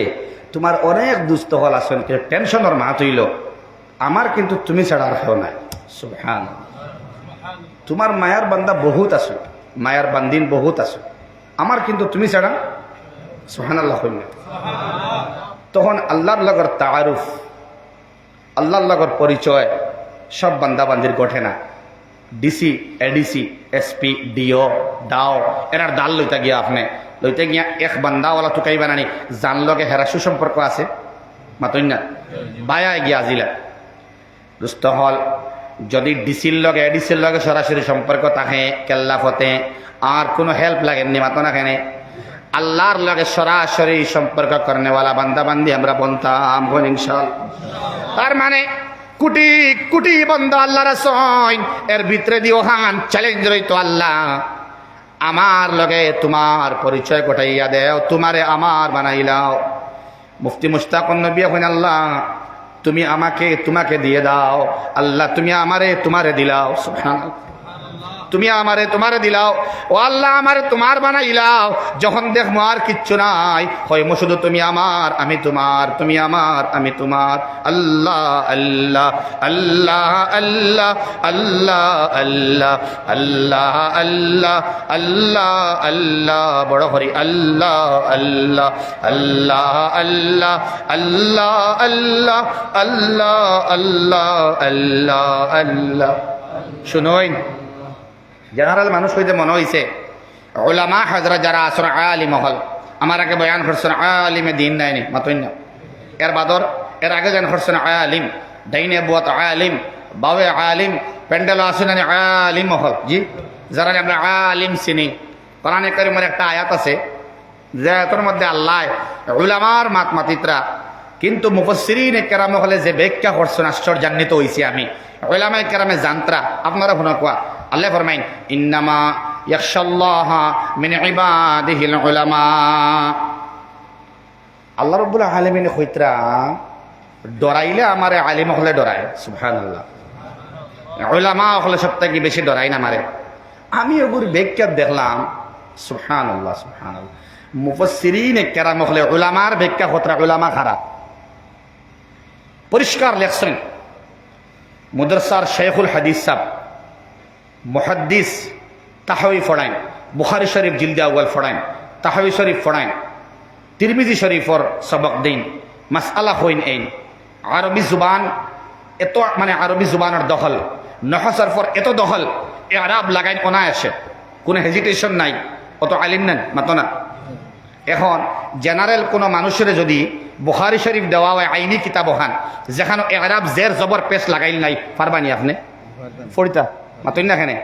তোমার অনেক দুস্থ হল আসেন, টেনশনের মা তৈল, আমার কিন্তু তুমি ছাড়া আর কেউ নাই। সুবহানাল্লাহ। তোমার মায়ার বান্দা বহুত আছো, মায়ার বান্দিন বহুত আছো, আমার কিন্তু তুমি ছাড়া। সুবহানাল্লাহ। তখন আল্লাহর লগর তাআরুফ, আল্লাহর লগর পরিচয় সব বান্দা বান্দির ঘটে না। ডিসি, এডিসি, এসপি, ডিও, ডাও এনার দাল লইতে গিয়া আপনি লইতে গিয়া এক বান্দাওয়ালা টুকাই বানানি জান লগে হেরা সুসম্পর্ক আছে মাতই না, বায়ায় গিয়া আজিলা দুস্থ হল। যদি ডিসির লগে এডিসির লগে সরাসরি সম্পর্ক থাকে কেল্লা ফতে আর কোনো হেল্প লাগেননি মাতো না কেনে, আল্লাহর লগে সরাসরি সম্পর্ক করনেওয়ালা বান্দা বান্দি আমরা বলতাম ইনশাআল্লাহ। তার মানে কোটি কোটি বান্দা আল্লাহর আসইন, এর ভিতরে দিও হান চ্যালেঞ্জ রইতো, আল্লাহ আমার লগে তোমার পরিচয় ঘটাইয়া দেও, তোমারে আমার বানাইলাও। মুফতি মুশতাকুন নবী এখন, আল্লাহ তুমি আমাকে তোমাকে দিয়ে দাও, আল্লাহ তুমি আমারে তোমারে দিলাও। সুবহানাল্লাহ। তুমি আমারে তোমারে দিলাও, ও আল্লাহ আমারে তোমার বানাইলাও। যখন দেখবো আর কিচ্ছু নাই, হয় শুধু তুমি আমার আমি তোমার, তুমি আমার আমি তোমার। আল্লাহ আল্লাহ আল্লাহ আল্লাহ আল্লাহ আল্লাহ আল্লাহ আল্লাহ আল্লাহ আল্লাহ বড় হরি আল্লাহ আল্লাহ আল্লাহ আল্লাহ আল্লাহ আল্লাহ আল্লাহ আল্লাহ আল্লাহ আল্লাহ। শুনোই, জেনারেল মানুষ হইতে মনে হয়েছে ওলামা হযরত যারা আসর আলিম হল, আমার আগে বয়ান করছেন আলিমে দিন নাইনি মাতই না, এর বাদর এর আগে যেন করছেন আলিম ডাইনে বুয়াত আলিম বাবে আলিম প্যান্ডেল আসুন আলিম হল। জি, যারা আমরা আলিম চিনি, কোরআনে কারীমের একটা আয়াত আছে যে আয়াতের মধ্যে আল্লাহ উলামার মাত মাতিত্রা কিন্তু মুফাসসিরিনে কেরাম হলে যে ব্যাখ্যা করছেন আশ্চর্যান্বিত হইছি আমি। উলামায়ে কেরামে জানত্রা আপনারা শুনা কোয়া, আল্লাহ ফরমাইন ইন্নামা ইয়াখশাল্লাহা মিন ইবাদিহিল উলামা। আল্লাহ রাব্বুল আলামিন কইত্রা ডরাইলে আমারে আলিম হলে ডরায়। সুবহানাল্লাহ। উলামা হলে সবথেকে বেশি ডরাই না আমারে। আমি ওগুর ব্যাখ্যা দেখলাম, সুবহানাল্লাহ সুবহানাল্লাহ, মুফাসসিরিনে কেরাম হলে উলামার ব্যাখ্যা কতরা উলামা খারাপ পরিষ্কার লেখছেন। মুদরসার শেখুল হাদিস সাহেব মুহাদ্দিস তাহওয়ী ফড়াইন, বুখারী শরীফ জিলদে আউয়াল ফড়াইন, তাহওয়ী শরীফ ফড়াইন, তিরমিজি শরীফর সবক দিন, মাসআলা হইন এইন। আরবি জুবান এত মানে আরবি জুবানের দখল, নহজ সরফর এত দখল, ইআরাব লাগাইন অনায়াসে, কোনো হেজিটেশন নাই, অত আলিম নেন মাতো না। এখন জেনারেল কোনো মানুষের যদি বুখারী শরীফ দেওয়া হয় আইনি কিতাব ওখান যেখানে ইআরাব জের জবর পেশ লাগাইল নাই, পারবানি আপনি ফরিতা মাতই না কেনে?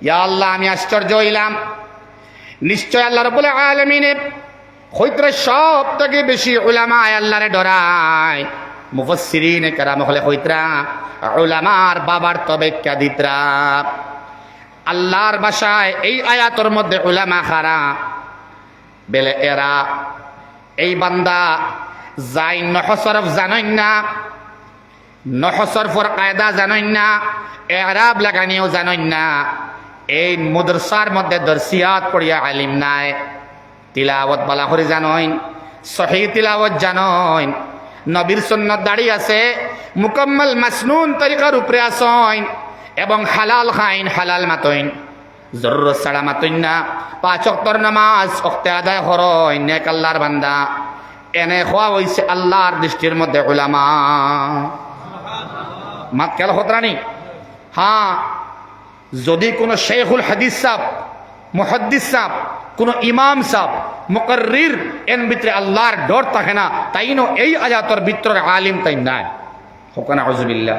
ইয়া আল্লাহ, আমি আশ্চর্য হইলাম, নিশ্চয় আল্লাহ রাব্বুল আলামিনের হইত্রে সব থেকে বেশি উলামা আল্লাহরে ডরায়। মুফাসসিরিনে কেরাম হলে হইত্রা উলামার বাবার তবেক্কা দিত্রা। আল্লাহর ভাষায় এই আয়াতের মধ্যে উলামা খারা বেলে এরা এই বান্দা যাই নহসরফ জানেন না, নহসরফর কায়দা জানেন না, ইআরাব লাগানিও জানেন না, এই মাদ্রাসার মধ্যে দরসিয়াত পড়িয়া আলিম নাই, তিলাওয়াত বালা করে জানেন, সহিহ তিলাওয়াত জানেন, নবীর সুন্নাত দাঁড়িয়ে আছে, মুকম্মল মাসনুন তরিকার উপরে আসেন এবং হালাল খাইন হালাল মাতইন, জরুরত ছাড়া মাতইন না, 5 ওয়াক্তের নামাজ ওক্তে আদায় করেন, নেক আল্লাহর বান্দা, এনে হওয়া হইছে আল্লাহর দৃষ্টির মধ্যে উলামা। মাত কেল হতরানি। হ্যাঁ, যদি কোনো শেখুল হাদিস সাহেব, মুহাদ্দিস সাহেব, কোন ইমাম সাহেব, মুকাররির এন ভিতরে আল্লাহর ডর থাকে না, তাইনো এই আয়াতের ভিতরে আলিম তাই নাই। হোকানা আউযুবিল্লাহ।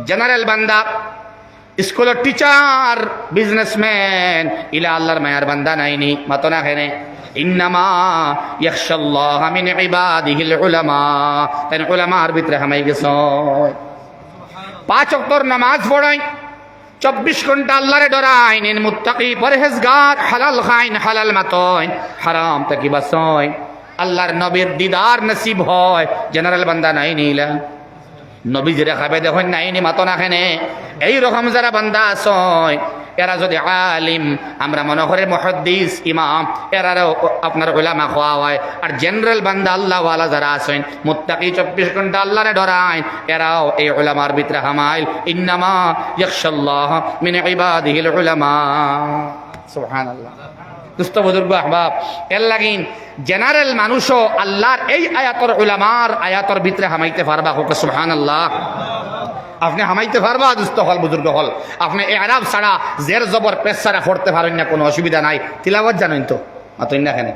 জেনারেল বান্দা, স্কুলের টিচার, বিজনেসম্যান, ইলা আল্লাহর মায়ার বান্দা নাইনি মাতো না খেনে। ইন্নামা ইয়াখশাল্লাহা মিন ইবাদিহিল উলামা, তাই উলামার ভিতরে হামাই গেছ। 5 ওয়াক্তের নামাজ পড়াই, 24 ঘন্টা আল্লাহরে ডরাইন, মুত্তাকি পরহেজগার, হালাল খাইন, হালাল মাতইন, হারাম থেকে বাঁচইন, আল্লাহর নবীর দিদার নসিব হয়। জেনারেল বান্দা নাই নিলা নবী যেটা খাবে দেখুন নাই নি মাতো না খেনে, এইরকম যারা বান্দা আসয় এরা যদি আলিম, আমরা মনে করে মুহাদ্দিস ইমাম, এরাও আপনার উলামা খাওয়া হয়। আর জেনারেল বান্দা আল্লাহ ওয়ালা যারা আছেন মুত্তাকি 24 ঘন্টা আল্লাহরে ডরাইন, এরাও এই উলামার ভিতরে হামাইল। ইন্নামা ইয়াখশাল্লাহ মিন ইবাদিহিল উলামা। সুবহানাল্লাহ। দুস্থ বুজুর্গ আহবাব, এর লাগিন জেনারেল মানুষও আল্লাহর এই আয়াতর উলামার আয়াতর ভিতরে হামাইতে পারবা। হোক সুবহানাল্লাহ। আপনি হামাইতে পারবা দুস্থ হল বুজুর্গ হল, আপনি এরাব ছাড়া জের জবর পেশ ছাড়া পড়তে পারেন না, কোনো অসুবিধা নাই। তিলাওয়াত জানেন তো মাতইন না কেন,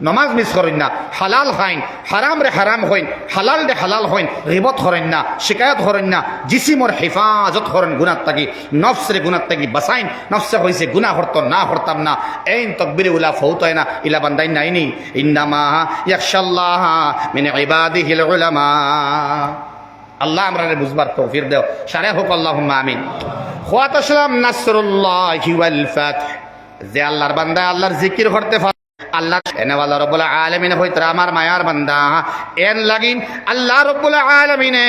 নমাজ মিস করেন না, হালাল খাইন, হারাম রে হারাম হইন, হালাল রে হালাল হইন, রিবত করেন না, শিকায়ত করেন না, জিসিমর হেফাজত করেন গুনার তাকি, নফস রে গুনার তাকি বাসাইন। নফসে হইছে গুনাহ হরত না হরতাম না, এই তকবিরে উলা ফৌতায় না, ইলা বান্দাই নাইনি। ইন্নামা ইয়াখশাল্লাহ মিন ইবাদিহিল উলামা। আল্লাহ আমরা বুঝবার তৌফিক দেও, সারে হোক আল্লাহুম্মা আমিন। খুয়াত আসলাম নাসরুল্লাহি ওয়াল ফাতহ, যে আল্লাহর বান্দা আল্লাহর জিকির করতে আল্লাহ এনেওয়ালা রব্বুল আলামিন হইতরা আমার মায়ার বান্দা, এর লাগিন আল্লাহ রব্বুল আলামিনে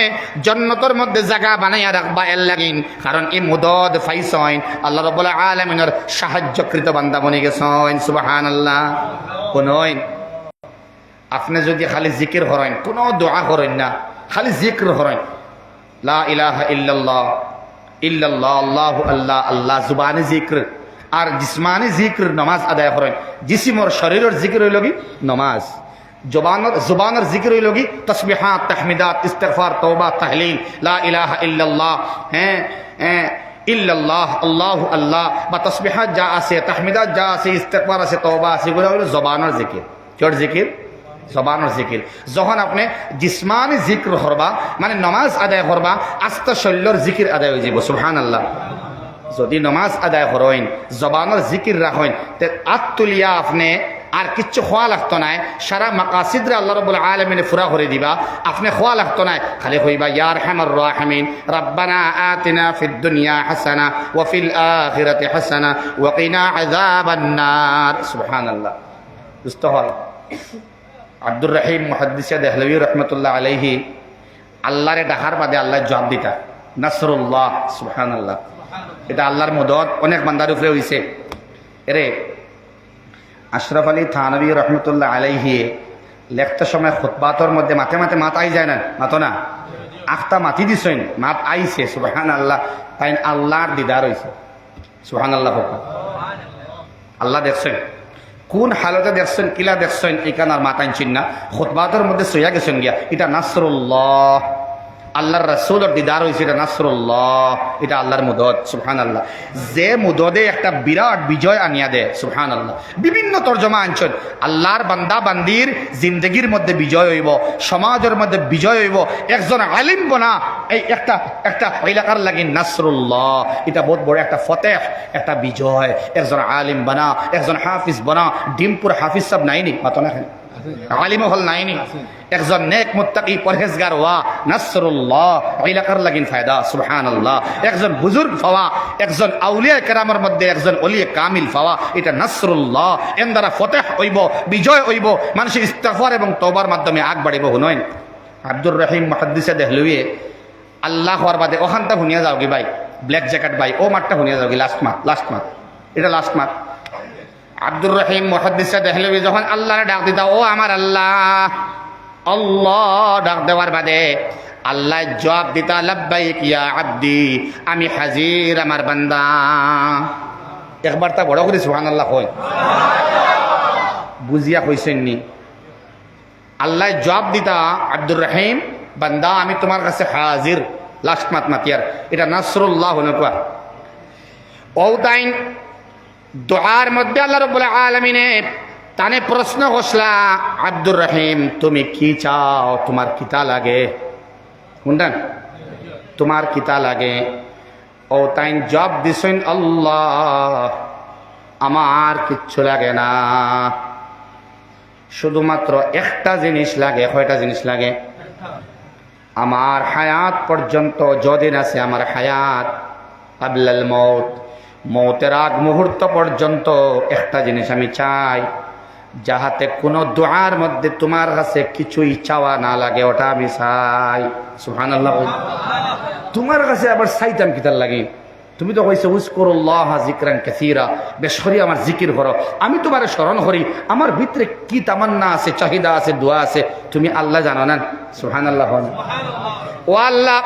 জান্নাতের মধ্যে জায়গা বানাইয়া রাখবা এর লাগিন, কারণ এই মুদদ ফাইসইন আল্লাহ রব্বুল আলামিনের সাহায্যকৃত বান্দা বনে গেছেন। সুবহানাল্লাহ। কোনইন আপনি যদি খালি জিকির করেন, কোনো দোয়া করেন না, খালি জিকির করেন, লা ইলাহা ইল্লাল্লাহ ইল্লাল্লাহ আল্লাহু আল্লাহ আল্লাহ, জুবানি জিকির আর জিসমানি জিকির নমাজ আদায় করেন। জিসিমর শরীরের জিকির হইল কি নমাজ, জবানের জিকির হইল কি তসবিহাত, তাহমিদাত, ইস্তিগফার, তওবা, তাহলিল, লা ইলাহা ইল্লাল্লাহ, ইল্লাল্লাহ আল্লাহু আল্লাহ, বা তসবিহাত যা আছে, তাহমিদাত যা আছে, ইস্তিগফার আছে, তওবা আছে, এগুলো হইল জবানের জিকির। কির জিকির? জবানের জিকির। যখন আপনি জিসমানি জিকির করবা মানে নমাজ আদায় করবা, আস্তা শৈল্যর জিকির আদায় হয়ে যাব। সুবহানাল্লাহ। যদি নমাজ আদায় করেন, জবানের জিকির রাখেন, তে আত্মলিয়া আপনি আর কিচ্ছু খোয়া লাগতো নাই, সারা মাকাসিদরে আল্লাহ রাব্বুল আলামিনে পুরা করে দিবা। আপনি খোয়া লাগতো নাই, খালি কইবা ইয়া আরহামার রাহিমিন রাব্বানা আতিনা ফিদ দুনিয়া হাসানা ওয়া ফিল আখিরাতি হাসানা ওয়া কিনা আযাবান নার। সুবহানাল্লাহ। বুঝতে হয় আব্দুর রহিম মুহাদ্দিস দেহলভী রহমতুল্লাহ আলাইহি আল্লাহরে ডাকার বাদে আল্লাহ জবাব দিতা নাসরুল্লাহ। সুবহানাল্লাহ। এটা আল্লাহর মদদ অনেক বান্দার উপরে হইছে। এরে আশরাফ আলী থানভী রহমতুল্লাহ আলাইহি লেখতে সময় খুতবাতর মধ্যে মাথে মাথে মাত আই যায় না, মাতো না, আখতা মাতি দিছেন, মাত আইছে। সুবহানাল্লাহ। তাই আল্লাহর দিদার হইছে। সুবহানাল্লাহ। আল্লাহ দেখছেন, কোন হালতে দেখছেন, কিলা দেখছেন, এখানে আর মাতাইন চিন না, খুতবাতর মধ্যে সইয়া গেছেন গিয়া, এটা নাসরুল্লাহ, আল্লাহর রাসূলের দিদার হইছে, এটা নাসরুল্লাহ, এটা আল্লাহর মুদদ। সুবহানাল্লাহ। যে মুদদে একটা বিরাট বিজয় আনিয়া দেয়। সুবহানাল্লাহ। বিভিন্ন তরজমা আনছেন, আল্লাহর বান্দা বান্দির জিন্দগির মধ্যে বিজয় হইব, সমাজের মধ্যে বিজয় হইব, একজন আলিম বনা এই একটা একটা এলাকার লাগি নাসরুল্লাহ, এটা বহুত বড় একটা ফতেহ, একটা বিজয়। একজন আলিম বনা, একজন হাফিজ বনা, ডিমপুর হাফিজ সাহেব নাইনি মাতো না, আলিম হল নাইনি, একজন নেক মুত্তাকি পরহেজগার ওয়া নাসরুল্লাহ, এলাকার লাগিন ফায়দা। সুবহানাল্লাহ। একজন বুজুর্গ পাওয়া, একজন আউলিয়া কেরামের মধ্যে একজন ওলিয়ে কামিল পাওয়া, এটা নাসরুল্লাহ। এর দ্বারা ফতেহ হইব, বিজয় হইব, মানুষের ইস্তিগফার এবং তওবার মাধ্যমে আগ বাড়িব। হুনইন আব্দুর রহিম মুহাদ্দিস দেহলভী আল্লাহ হওয়ার বাদে ওখানটা শুনিয়া যাও কি ভাই, ব্ল্যাক জ্যাকেট ভাই, ও মাঠটা শুনিয়া যাও কি, লাস্ট মাঠ, এটা লাস্ট মাঠ। আব্দুর রহিম মুহাদ্দিস দেহলভী যখন আল্লাহরে ডাক দিতা, ও আমার আল্লাহ, আল্লাহ ডাক দেওয়ার বাদে আল্লাহ জবাব দিতা, লাব্বাইক ইয়া আব্দি, আমি হাজির আমার বান্দা। একবার তা বড় করে সুবহানাল্লাহ কই, বুঝিয়া কইছেন নি? আল্লাহ জবাব দিতা, আব্দুর রহিম বান্দা আমি তোমার কাছে হাজির, লাস্ট মাত মাতিয়ার, এটা নাসরুল্লাহ হনকুয়া। ও তাইন দোয়ার মধ্যে আল্লাহ রাব্বুল আলামিনে তানে প্রশ্ন করছলা, আব্দুর রহিম তুমি কি চাও, তোমার কিতা লাগে, শুনলেন, তোমার কিতা লাগে? ও তাই জবাব দিছেন, আল্লাহ আমার কিচ্ছু লাগে না, শুধুমাত্র একটা জিনিস লাগে। কয়টা জিনিস লাগে? আমার হায়াত পর্যন্ত যদিন আছে আমার হায়াত, কাবলাল মউত, মৌতের আগ মুহূর্ত পর্যন্ত একটা জিনিস আমি চাই, যাহাতে কোনো দোয়ার মধ্যে তোমার কাছে কিছুই চাওয়া না লাগে, ওটা আমি চাই। সুবহানাল্লাহ। তোমার কাছে আবার চাইতাম কিতার লাগে? তুমি তো কইছো উযকুরুল্লাহ যিকরান কাসীরা, বেশ করে আমার জিকির করো। আমি তোমারে স্মরণ করি, আমার ভিতরে কি তামান্না আছে, চাহিদা আছে, দোয়া আছে, তুমি আল্লাহ জানো না। সুবহানাল্লাহ। ও আল্লাহ,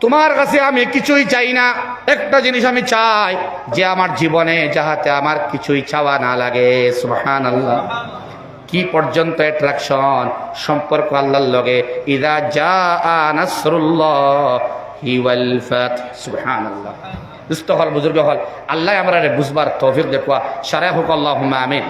তোমার কাছে আমি কিছুই চাই না, একটা জিনিস আমি চাই, যে আমার জীবনে যাহাতে আমার কিছুই চাওয়া না লাগে। সুবহানাল্লাহ। কি পর্যন্ত অ্যাট্রাকশন, সম্পর্ক আল্লাহর লগে। ইযা জাআ নাসরুল্লাহি ওয়াল ফাত। সুবহানাল্লাহ। দুস্থ হল, বুজুর্গ হল, আল্লাহ আমরা বুঝবার তৌফিক দেখুয়া, সারাই হোক আল্লাহুম্মা আমিন।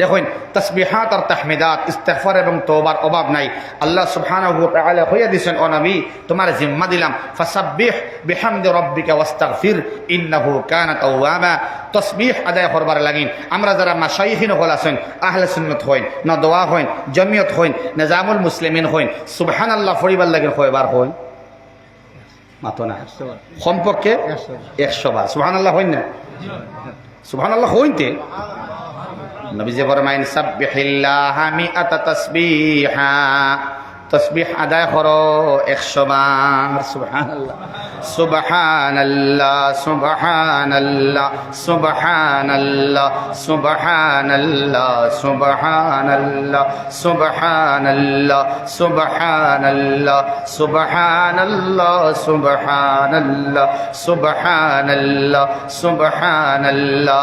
দেখুন, তাসবিহাত আর তাহমিদাত, ইস্তিগফার এবং তওবার অভাব নাই। আল্লাহ সুবহানাহু ওয়া তাআলা কইয়া দিয়েছেন, ও নবী তোমার জিম্মা দিলাম, ফাসাব্বিহ বিহামদি রাব্বিকা ওয়াস্তাগফির ইন্নাহু কানা তাওয়াবা। তাসবিহ আদায় করবার লাগিন। আমরা যারা মাশাইখিন হল আছেন, আহলে সুন্নাত হইন, না দোয়া হইন, জমিয়ত হইন, নিজামুল মুসলিমিন হইন, সুবহানাল্লাহ ফরিবার লাগিন কয়বার হইন? মাতো না, কমপক্ষে 100 বার সুবহানাল্লাহ হইন না? সুবহানাল্লাহ হইতে নবীজি ফরমাইন, সাব্বিহিল্লাহা মিআতা তাসবিহা, তসবিহ আদায় করো 100 বার। সুবহানাল্লাহ, সুবহানাল্লাহ, সুবহানাল্লাহ, সুবহানাল্লাহ, সুবহানাল্লাহ, সুবহানাল্লাহ, সুবহানাল্লাহ, সুবহানাল্লাহ, সুবহানাল্লাহ, সুবহানাল্লাহ, সুবহানাল্লাহ, সুবহানাল্লাহ।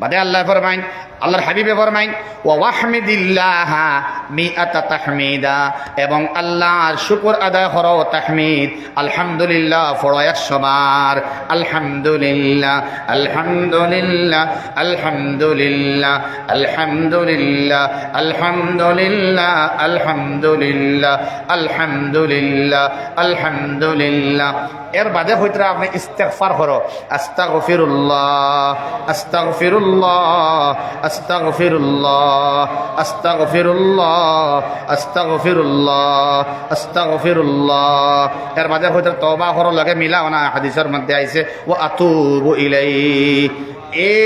বাদে আল্লাহ ফরমাইন, আল্লাহর হাবিবে ফরমাইন, ওয়া ওয়াহমিদিল্লাহ মিআতা তাহমিদা, এবং আল্লাহর শুকর আদায় করো তাহমিদ। আলহামদুলিল্লাহ পড়ো 100 বার। আলহামদুলিল্লাহ, আলহামদুলিল্লাহ, আলহামদুলিল্লাহ, আলহামদুলিল্লাহ, আলহামদুলিল্লাহ, আলহামদুলিল্লাহ, আলহামদুলিল্লাহ, আলহামদুলিল্লাহ। এর বাদে হইতরা আপনি ইস্তিগফার করো, আস্তাগফিরুল্লাহ, আস্তাগফিরুল্লাহ, আস্তাগফিরুল্লাহ, আস্তাগফিরুল্লাহ, আস্তাগফিরুল্লাহ, আস্তাগফিরুল্লাহ। এর বাদে হইতরা তওবা করো, লাগে মিলাও না, হাদিসের মধ্যে আইছে ওয়া আতুবু ইলাইহি।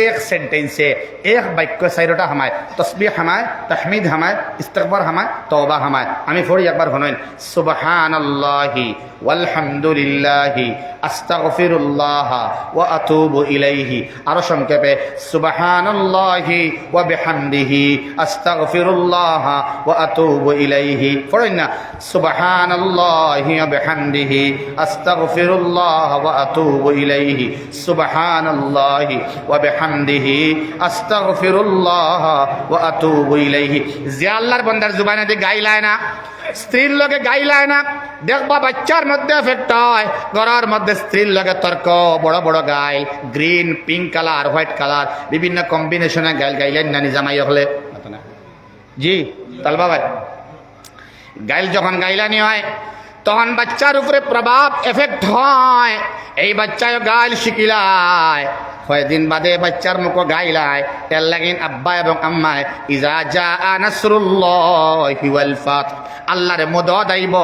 এক সেন্টেন্সে, এক বাক্য 4টা হামায়, তসবিহ হামায়, তাহমিদ হামায়, ইস্তিগফার হামায়, তওবা হামায়। আমি পড়ি একবার শুনুন, সুবহানাল্লাহি ওয়ালহামদুলিল্লাহি আস্তাগফিরুল্লাহ ওয়া আতুবু ইলাইহি। আরো সংক্ষেপে, সুবহানাল্লাহি ওয়া বিহামদিহি আস্তাগফিরুল্লাহ ওয়া আতুবু ইলাইহি। পড়েন না, সুবহানাল্লাহি ওয়া বিহামদিহি আস্তাগফিরুল্লাহ ওয়া আতুবু ইলাইহি, সুবহানাল্লাহি ওয়া বিহামদিহি আস্তাগফিরুল্লাহ ওয়া আতুবু ইলাইহি। যে আল্লাহর বান্দার জুবানে দিয়ে গাইলায় না, স্ত্রীর লগে গাইলায় না, দেখবা বাচ্চার মধ্যে এফেক্ট হয়। ঘরের মধ্যে স্ত্রীর লগে তর্ক, বড় বড় গাইল, green, pink colour, white colour, বিভিন্ন কম্বিনেশনে গাইল গাইলেন না নিজামাই হলে। জি তালবা ভাই, গাইল যখন গাইলানি হয় তখন বাচ্চার উপরে প্রভাব এফেক্ট হয়। এই বাচ্চায় গাইল শিখিলায়, কয়েকদিন বাদে বাচ্চার মুখ গাইলায়। এর লাগিন আব্বা এবং আম্মায় ইজা জাআ নাসরুল্লাহি ওয়াল ফাত, আল্লাহরে মদদ আইব,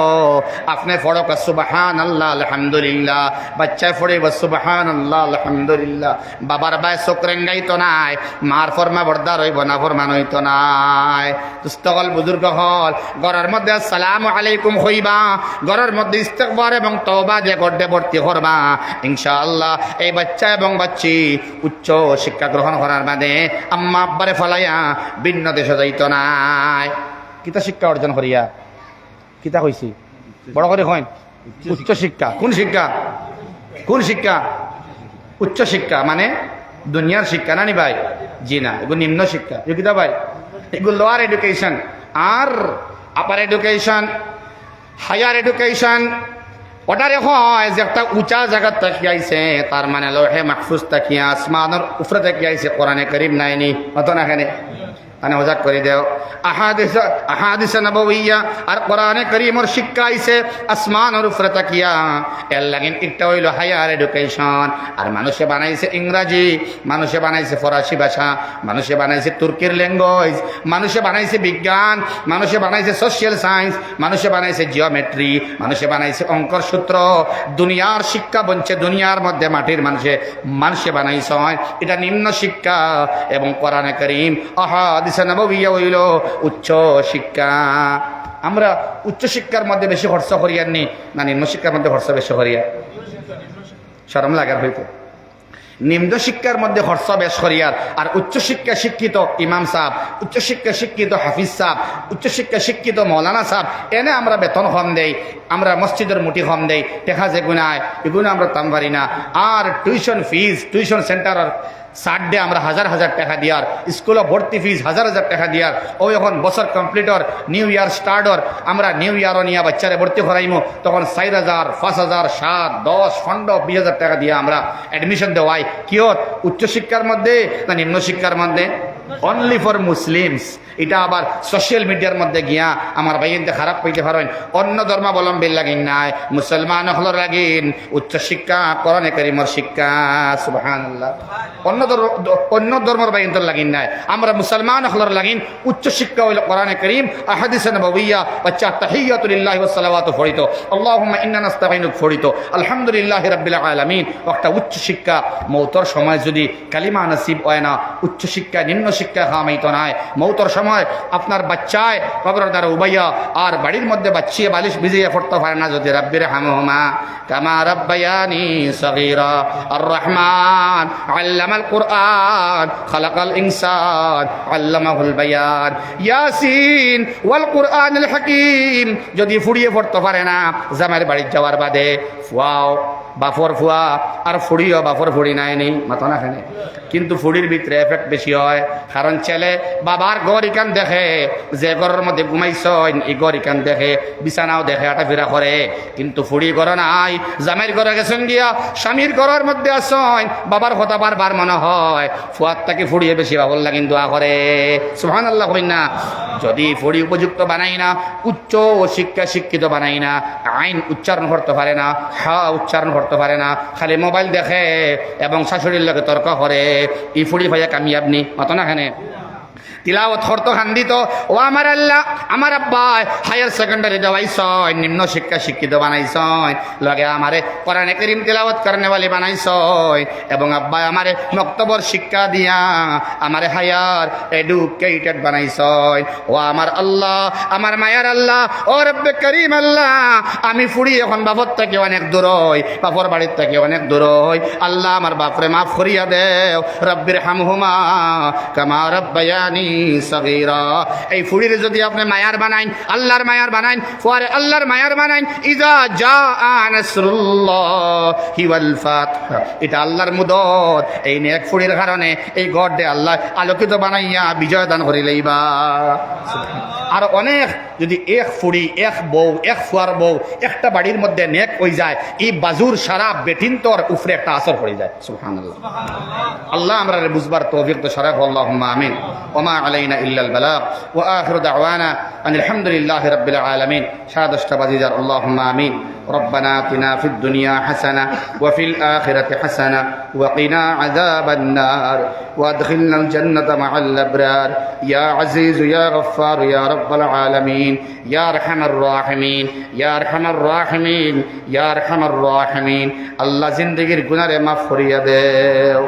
আপনি ফড়ক সুবহানাল্লাহ আলহামদুলিল্লাহ, বাচ্চায় ফড়িব সুবহানাল্লাহ আলহামদুলিল্লাহ। বাবার বাই চোখরেঙ্গাই তো নাই, মার ফরমা বর্দার হইব না, ফরমান হইতো নাই। দুস্থল বুজুর্গ হল, ঘরের মধ্যে আসসালামু আলাইকুম হইবা, ঘরের মধ্যে ইস্তিগফার এবং তওবা দিয়ে গড্ডে ভর্তি করবা। ইনশাআল্লাহ এই বাচ্চা এবং বাচ্চি উচ্চ শিক্ষা গ্রহণ করার বাদে আম্মা আব্বারে ফলাইয়া ভিন্ন দেশে যাইতো নাই। কিতা শিক্ষা অর্জন করিয়া, কিতা কইছি বড় করে কইন, উচ্চ শিক্ষা। কোন শিক্ষা? কোন শিক্ষা? উচ্চ শিক্ষা মানে দুনিয়ার শিক্ষা না নি ভাই? জি না, এগুলো নিম্ন শিক্ষা। কিতা ভাই? এগুলো লোয়ার এডুকেশন আর আপার এডুকেশন, হায়ার এডুকেশন। ওটারে হয় যে একটা উঁচা জায়গা তাকিয়ে আইছে, তার মানে লোহে মাহফুজ তাকিয়া আসমানের উপরে তাকিয়ে আইছে, কোরআনে কারীম নাইনি, অত না এখানে আনে মজাক করে দেও। আহাদিস নববিয়া আর কোরআনে কারীমের শিক্ষা আইছে আসমানের উপরে তাকিয়া। এর লাগিন একটা হইল হায়ার এডুকেশন। আর মানুষে বানাইছে ইংরাজি, মানুষে বানাইছে ফরাসি ভাষা, মানুষে বানাইছে তুর্কির ল্যাঙ্গুয়েজ, মানুষে বানাইছে বিজ্ঞান, মানুষে বানাইছে সোশ্যাল সায়েন্স, মানুষে বানাইছে জিওমেট্রি, মানুষে বানাইছে অঙ্কর সূত্র। দুনিয়ার শিক্ষা বলছে দুনিয়ার মধ্যে মাটির মানুষে বানাইছে এটা নিম্ন শিক্ষা। এবং কোরআনে কারীম আহাদিসে নববিয়া হইল উচ্চ শিক্ষা। আমরা উচ্চ শিক্ষার মধ্যে বেশি খরচ করিয়ার নি না নিম্ন শিক্ষার মধ্যে খরচ বেশি করিয়া? শরম লাগার হইতে নিম্ন শিক্ষার মধ্যে খরচ বেশ করিয়ার। আর উচ্চ শিক্ষা শিক্ষিত ইমাম সাহেব, উচ্চ শিক্ষা শিক্ষিত হাফিজ সাহেব, উচ্চ শিক্ষা শিক্ষিত মৌলানা সাহেব, এনে আমরা বেতন কম দেই, আমরা মসজিদের মুঠি কম দেই, টেকা যে গুণায় এগুলো আমরা তাম পারি না। আর টিউশন ফিজ, টিউশন সেন্টারের সাড্ডে আমরা হাজার হাজার টাকা দিয়ার, স্কুলে ভর্তি ফিজ হাজার হাজার টাকা দিয়ার। ও এখন বছর কমপ্লিটর, নিউ ইয়ার স্টার্টর, আমরা নিউ ইয়ারও নিয়ে বাচ্চারে ভর্তি করাইমো, তখন 4,000, 5,000, 7, 10, 15, 20,000 টাকা দিয়ে আমরা অ্যাডমিশন দেওয়াই। কিয়র? উচ্চশিক্ষার মধ্যে না নিম্ন শিক্ষার মধ্যে? Only for Muslims. এটা আবার সোশ্যাল মিডিয়ার মধ্যে গিয়া আমার ভাইয়েনতে খারাপ পাইতে পারেন। অন্য ধর্মাবলম্বীর লাগিন নাই, মুসলমান হলর লাগিন উচ্চশিক্ষা কোরআনে কারীমের শিক্ষা। সুবহানাল্লাহ। অন্য ধর্মের বাইন্তর লাগিন নাই, আমরা মুসলমান হলর লাগিন উচ্চশিক্ষা হইল কোরআনে কারীম, আহাদিসে নববিয়া, বাচ্চা তাহিয়াতু লিল্লাহি ওয়াস সালাওয়াতু ফরিত, আল্লাহুম্মা ইন্না নাস্তাঈনুক ফরিত, আলহামদুলিল্লাহি রাব্বিল আলামিন। একটা উচ্চশিক্ষা মৌতর সময় যদি কালিমা নসিব হয় না, উচ্চশিক্ষা নিম্ন শিক্ষা খামাইতো নাই। মৌতর সময় আপনার বাচ্চায় কবরের দ্বারা উবাইয়া আর বাড়ির মধ্যে বাচ্চিয়ে বালিশ ভিজিয়ে পড়তে পারে না যদি রাব্বির হামহুমা কামা রাব্বায়ানি সগীরা। আর রহমান আল্লামাল কুরআন খালাকাল ইনসান আল্লামাহুল বায়ান। ইয়াসিন ওয়াল কুরআনুল হাকীম যদি ফুড়িয়ে পড়তে পারে না জামাইয়ের বাড়ি যাওয়ার বাদে, ফুয়াও বাফর ফুয়া আর ফুড়িও বাফর ফুড়ি নাই নেই মাথা না খানে। কিন্তু ফুড়ির ভিতরে এফেক্ট বেশি হয়, কারণ ছেলে বাবার ঘর ইকান দেখে, যে ঘরের মধ্যে ঘুমাইছ এই ঘর ইকান দেখে, বিছানাও দেখে, আটাফিরা করে। কিন্তু ফুড়ি ঘর নাই, জামাইয়ের ঘরে গেছেন গিয়া স্বামীর ঘরের মধ্যে আসন, বাবার কথা বারবার মনে হয়, ফুয়ার তাকে ফুড়িয়ে বেশি বাবল লাগিন দোয়া করে। সুবহানাল্লাহ কই না? যদি ফুড়ি উপযুক্ত বানাই না, উচ্চ শিক্ষা শিক্ষিত বানাই না, আইন উচ্চারণ করতে পারে না, হা উচ্চারণ করতে পারে না, খালি মোবাইল দেখে এবং শাশুড়ির লোকে তর্ক করে, ই ফুড়ি ভাইয়া কামিয়াব নি মতো না খানে। তিলাওয়াত করতো খান্দিত, ও আমার আল্লাহ আমার আব্বা হায়ার সেকেন্ডারি দেওয়াইছয়, নিম্ন শিক্ষা শিক্ষিত বানাইছয়, লগে আমারে কোরআনে কারীম তিলাওয়াত করনে ওয়ালি বানাইছয়, এবং আব্বা আমারে মক্তবর শিক্ষা দিয়া আমারে হায়ার এডুকেটেড বানাইছয়। ও আমার আল্লাহ আমার মায়ার আল্লাহ, ও রব্বে করিম আল্লাহ, আমি ফুড়ি এখন বাপর থেকে অনেক দূর হই, বাপর বাড়ির থেকে অনেক দূর হই। আল্লাহ আমার বাপরে মাফ করিয়া দেও, রব্বির হামহুমা কামা রাব্বায়ানি সগীরা। এই ফুড়ির যদি আপনি মায়ার বানাইন, আল্লাহর মায়ার বানাইন, পরে আল্লাহর মায়ার বানাইন, ইজা জাআ নাসরুল্লাহি ওয়াল ফাতহ, এটা আল্লাহর মুদত। এই নেক ফুড়ির কারণে এই গড়ে আল্লাহ আলোকিত বানাইয়া বিজয় দান করিলেইবা। আর অনেক যদি এক ফুড়ি, এক বউ, এক ফুয়ার বউ একটা বাড়ির মধ্যে নেক হয়ে যায়, এই বাজুর সারা বেটিন্তর উপরে একটা আসর পড়ে যায়। সুবহানাল্লাহ। আল্লাহ আমরা বুঝবার তৌফিক তো সারা আল্লাহুম্মা আমিন। ওমা আলাইনা ইল্লাল বালাগ ওয়া আখিরু দাওয়ানা আনিল হামদুলিল্লাহি রাব্বিল আলামিন। সারা 10টা বাজিজার আল্লাহুম্মা আমিন। ربنا آتنا في الدنيا حسنة وفي الآخرة حسنة وقنا عذاب النار وادخلنا الجنة مع الأبرار يا عزيز يا غفار يا رب العالمين يا أرحم الراحمين يا أرحم الراحمين يا أرحم الراحمين। الله জিন্দেগীর গুনাহরে মাফ করিয়া দেও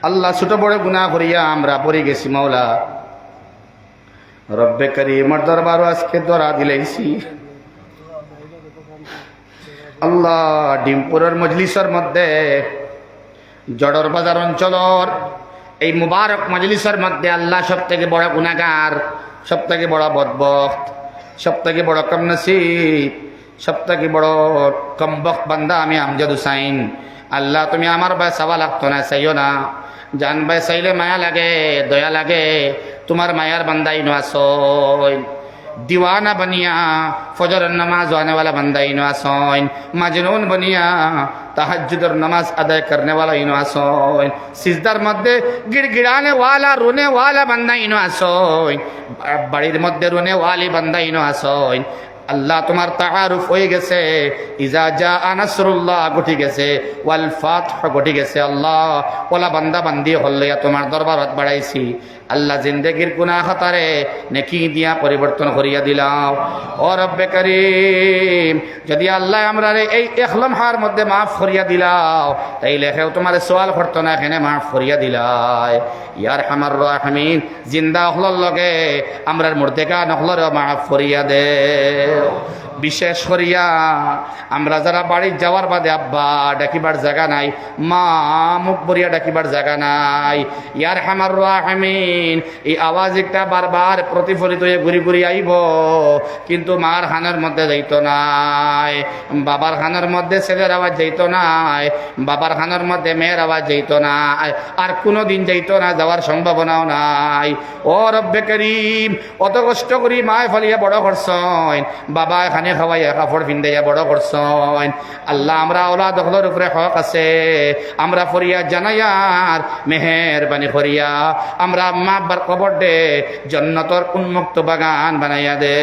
আল্লাহ। ছোট বড় গুনাহ করিয়া আমরা পড়ে গেছি মাওলা, রব্বে করিমের দরবার আজকে দরা দিলাইছি আল্লাহ। ডিমপুরের মজলিসের মধ্যে জড়র বাজার অঞ্চলের এই মুবারক মজলিসের মধ্যে আল্লাহ সব থেকে বড় গুনাহগার, সব থেকে বড় বদবক্ত, সব থেকে বড় কমনসিব, সব থেকে বড় কমবক্ত বান্দা আমি আমজাদ হুসাইন। আল্লাহ তুমি আমার ভাই চাওয়া লাগতো না, চাইও না। জান ভাই চাইলে মায়া লাগে, দয়া লাগে, তোমার মায়ার বান্দাই নোয়াছয়। दीवाना बनिया फजर नमाज आने वाला बंदा इन आसोइन, मजनून बनिया তাহাজ্জুদের নামাজ আদায় করনে वाला ইনো আসোন সিজদার মধ্যে গিড়গিড়ানে वाला রোনে वाला বান্দা ইনো আসোন বাড়ির মধ্যে রোনে वाली বান্দা ইনো আসোন আল্লাহ তোমার তাআরুফ হয়ে গেছে ইজা জা নাসরুল্লাহ ঘটি গেছে ওয়াল ফাতহ ঘটি গেছে আল্লাহ ওলা বান্দা বান্দি হল্লাইয়া তোমার দরবারত বাড়াইছি আল্লাহ জিন্দেগির গুনাহ খাতারে নেকি দিয়া পরিবর্তন করিয়া দিলাও ও রব্বে করিম যদি আল্লাহ আমরা এই এক লমহার মধ্যে মাফ করিয়া দিলাও তাইলে হেও তোমার সওয়াল করতো না এখানে মাফ করিয়া দিলাই ইয়ার হামার রাহিমিন জিন্দা হলর লগে আমরার মুর্দেকা নহলর মাফ করিয়া দে বিশেষ করিয়া আমরা যারা বাড়ি যাওয়ার বাদে আব্বা ডাকিবার জায়গা নাই মা মুখ বরিয়া ডাকিবার জায়গা নাই ইয়ার হামার রাহিমিন এই আওয়াজ একটা বারবার প্রতিফলিত হয়ে ঘুরি ঘুরি আইব কিন্তু মার খানের মধ্যে যাইত নাই বাবার খানের মধ্যে ছেলের আওয়াজ যাইত নাই বাবার খানের মধ্যে মেয়ের আওয়াজ যাইত নাই আর কোনো দিন যাইত না যাওয়ার সম্ভাবনাও নাই ও রব্বে করিম অত কষ্ট করি মায় ফলিয়া বড় করছেন বাবা এখানে খাওয়াইয়া কাপড় পিন্দাইয়া বড় করছেন আল্লাহ আমরা ওলা দখলের উপরে হক আছে আমরা ফরিয়া জানাইয়ার মেহেরবানি করিয়া আমরা আম্মা আব্বার কবর দে জান্নাতের উন্মুক্ত বাগান বানাইয়া দে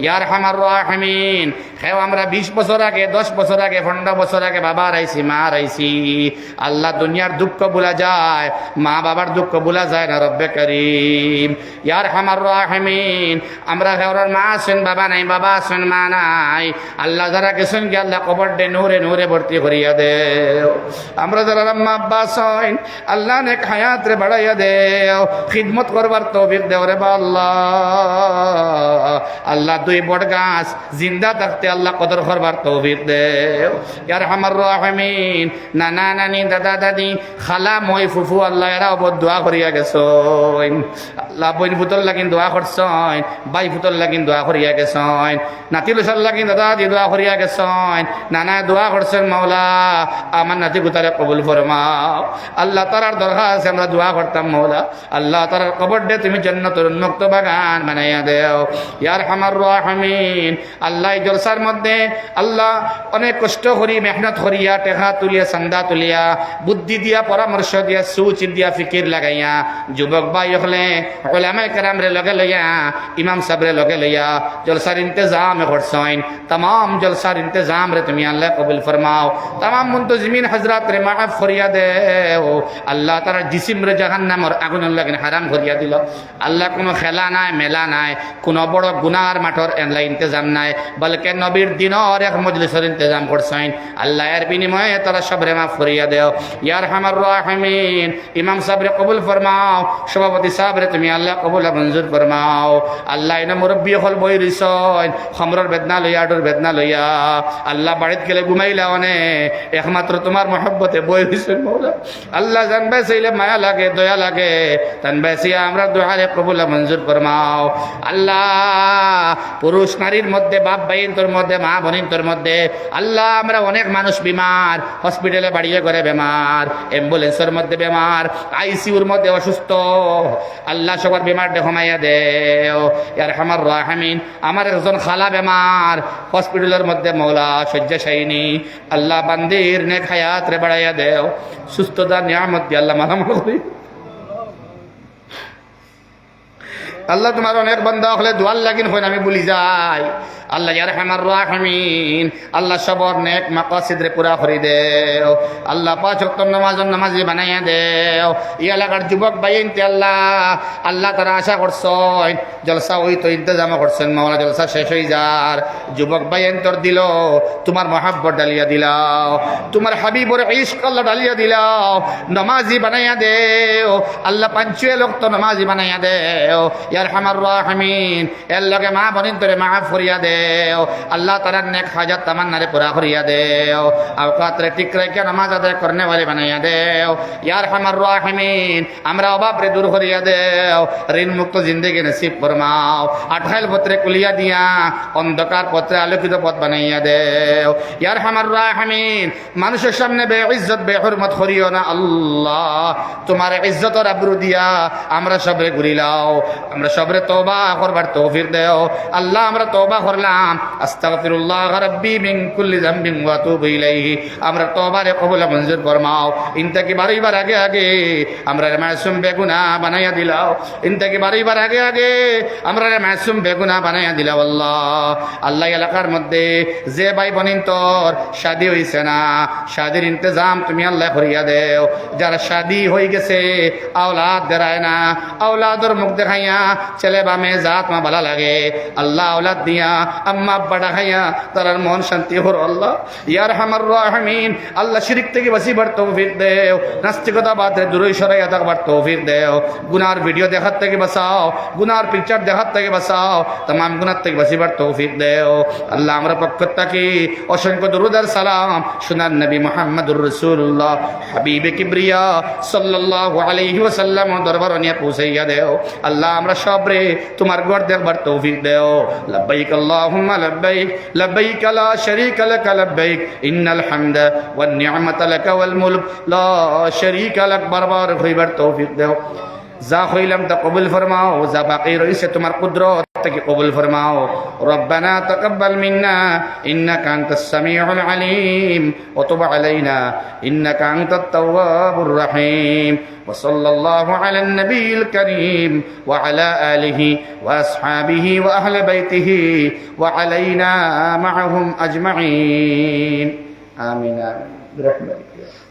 ইয়ার হামার রাহিমিন হেও আমরা 20 বছর আগে 10 বছর আগে 15 বছর আগে বাবা রাইছি মা রাইছি আল্লাহ দুনিয়ার দুঃখ ভুলা যায় মা বাবার দুঃখ ভুলা যায় না রব্বে করিম ইয়ার হামার রাহিমিন আমরা হেওরার মা আছেন বাবা নাই বাবা আছেন মা নাই আল্লাহ যারা গেছেন কি আল্লাহ কবর দে নূরে নূরে ভর্তি করিয়া দে আমরা যারা আম্মা আব্বা আছেন আল্লাহ নেক হায়াত রে বাড়াইয়া দে খিদমত করবার তৌফিক দেও রে আল্লাহ আল্লাহ দুই বড় গাছ জিন্দা থাকতে আল্লাহ কদর করবার তৌফিক দেও ইয়ার হামার রাহিমিন নানা নানি দাদা দাদি খালা মই ফুফু আল্লাহ এরা বহুত দোয়া করিয়া গেছেন আল্লাহ বইন ফুতর লাগিন দোয়া করছেন বাই ফুতর লাগিন দোয়া করিয়া গেছেন নাতি লুসার লাগিন দাদা দি দোয়া করিয়া গেছেন নানা দোয়া করছেন মাওলা আমার নাতি গুতারে কবুল ফরমাও আল্লাহ তারার দরকার আছে আমরা দোয়া করতাম মাওলা আল্লাহ তারার কবর দে তুমি জান্নাতুল উন্মুক্ত বাগান বানাইয়া দেও ইয়ার হামার রাহিমিন আল্লাহ জলসার মধ্যে আল্লাহ অনেক কষ্ট করি মেহনত করিয়া টেকা তুলিয়া চান্দা তুলিয়া বুদ্ধি দিয়া পরামর্শ দিয়া সুচিত দিয়া ফিকির লাগাইয়া যুবক ভাই হলে ওলামায়ে কেরামরে লগে লইয়া ইমাম সাহেবরে লগে লইয়া জলসার ইন্তজাম করছেন तमाम জলসার ইন্তজাম রে তুমি আল্লাহ কবুল ফরমাও तमाम মুনতাজিমিন হযরত রে মাফ করিয়া দেও আল্লাহ তারা জিসিম রে জাহান্নামের আগুনের লাগি হারাম করিয়া দিল আল্লাহ কোনো খেলা নাই মেলা নাই কোনো বড় গুনার মাঠর এনলা ইন্তজাম নাই বলকে নবীর দিনের এক মজলিসের ইন্তজাম করছেন আল্লাহ এর বিনিময়ে তারা সবরে মাফ করিয়া দেও ইয়ার হামার রাহিমিন ইমাম সাহেবরে কবুল ফরমাও সভাপতি সাহেবরে তুমি আল্লাহ কবুল মঞ্জুর ফরমাও আল্লাহ এনে মুরব্বী হল বই রিসন খমরর বেদনা লইয়া আডর বেদনা লইয়া আল্লাহ বাড়িত গেলে ঘুমাইলা অনে একমাত্র তোমার মহব্বতে বই রিসন মৌলা আল্লাহ জানবে চাইলে মায়া লাগে দয়া লাগে তান বেসিয়া আমরা দোয়ারে কবুল মঞ্জুর ফরমাও আল্লাহ পুরুষ নারীর মধ্যে বাপ ভাইয়ের মধ্যে মা বোনের মধ্যে আল্লাহ আমরা অনেক মানুষ বিমার হসপিটালে বাড়িয়ে করে বেমার অ্যাম্বুলেন্সের মধ্যে বেমার আইসিউর মধ্যে অসুস্থ আল্লাহ সবার বেমার দেখাইয়া দেও ইয়ার হামার রাহিমিন আমার একজন খালা বেমার হসপিটালের মধ্যে মৌলা শয্যাশায়িনী আল্লাহ বান্দির নেক হায়াত রে বাড়াইয়া দেও সুস্থতা নিয়ামত দিয়ে আল্লাহ মালামাল করি আল্লাহ তোমার অনেক বান্দা হলে দোয়ার লাগিন হইন আমি বলি যাই আল্লাহ ইয়ারহামার রাহিমিন আল্লাহ সবর নেক মাকাসিদ রে পুরা করে দেও আল্লাহ পাঁচ ওয়াক্ত নামাজি বানাইয়া দেও এই এলাকার যুবক ভাইতে আল্লাহ আল্লাহ তারা আশা করছেন জলসা ওই তো ইন্তজাম করছেন মাওলা জলসা শেষ হয়ে যার যুবক ভাইন তোর দিল তোমার মহাব্বত ডালিয়া দিলাও তোমার হাবিবর ইশক আল্লাহ ডালিয়া দিলাও নামাজি বানাইয়া দেও আল্লাহ পাঁচুয়ে লোক তো নামাজি বানাইয়া দেও ইয়ারহামার রাহিমিন এর লগে মা বনিন তোরে মাফ করিয়া দেও আল্লাহ তাআলার নেক হাজাত তামান্না রে পুরা করিয়া দেও আওকাত রে ঠিক রেখে নামাজ আদায় করনে वाले বানাইয়া দেও ইয়ারহামার রাহিমিন আমরা অভাব রে দূর করিয়া দেও ঋণ মুক্ত জিন্দেগি নসিব ফরমাও আঠাইল পত্রে কুলিয়া দিয়া অন্ধকার পত্রে আলোকিত পথ বানাইয়া দেও ইয়ারহামার রাহিমিন মানুষের সামনে বেইজ্জত বেহুরমত করিও না আল্লাহ তোমার ইজ্জতের আবরু দিয়া আমরা সবরে ঘুরিলাও আমরা সবরে তওবা করবার তৌফিক দেও আল্লাহ আমরা তওবা করলে রাখলাম আস্তাগফিরুল্লাহ রাব্বি মিন কুল্লি যামবিন ওয়া আতুবু ইলাইহি আমরা তওবারে কবুল মঞ্জুর ফরমাও ইনতাকি বারবার আগে আগে আমরা মাসুম বেগুনাহ বানাইয়া দিলাও ইনতাকি বারবার আগে আগে আমরা মাসুম বেগুনাহ বানাইয়া দিলাও আল্লাহ আল্লাহ এলাকার মধ্যে যে ভাই বোনিন তোর শাদী হইছে না শাদীর ইন্তজাম তুমি আল্লাহ করিয়া দেও যারা শাদী হয়ে গেছে আওলাদ দেরায় না আওলাদর মুখ দেখাইয়া ছেলে বা মেয়ে জাত মা ভালো লাগে আল্লাহ আওলাদ দিয়া আম্মা আব্বা ডাকাইয়া তার মন শান্তি হর আল্লাহ ইয়া আরহামার রাহিমিন আল্লাহ শিরক থেকে বাঁচিবার তৌফিক দেও নাস্তিকতা বাদ দূরে সরাইয়া থাকবার তৌফিক দেও গুনার ভিডিও দেখার থেকে বাঁচাও গুনার পিকচার দেখার থেকে বাঁচাও तमाम গুনার থেকে বাঁচিবার তৌফিক দেও আল্লাহ আমরা পক্ষ থেকে অসংখ্য দরুদ আর সালাম সুনার নবী মুহাম্মদুর রাসূলুল্লাহ হাবিবে কিবরিয়া সাল্লাল্লাহু আলাইহি ওয়াসাল্লাম দরবার নিয়ে পৌঁছাইয়া দেও আল্লাহ আমরা সবরে তোমার ঘর দেখবার তৌফিক দেও লব্বাইক আল্লাহুম্মা লব্বাইক লব্বাইক লা শারীকা লাক লব্বাইক ইন্নাল হামদা ওয়ান নি'মাতা লাক ওয়াল মুলক লা শারীকা লাক বারবার হইবার তৌফিক দেও যা হইলাম তা কবুল ফরমাও যা বাকি রয়েছে তোমার কুদরত থেকে কবুল ফরমাও রব্বানা তাকাব্বাল মিন্না ইন্নাকা আনতাস সামিউল আলিম ওয়া তুব আলাইনা ইন্নাকা আনতাত তাওয়াবুর রহিম ওয়া সাল্লাল্লাহু আলান নবিয়িল কারীম ওয়া আলা আলিহি ওয়া আসহাবিহি ওয়া আহলি বাইতিহি ওয়া আলাইনা মাআহুম আজমাইন আমিন বিরহমাতিকা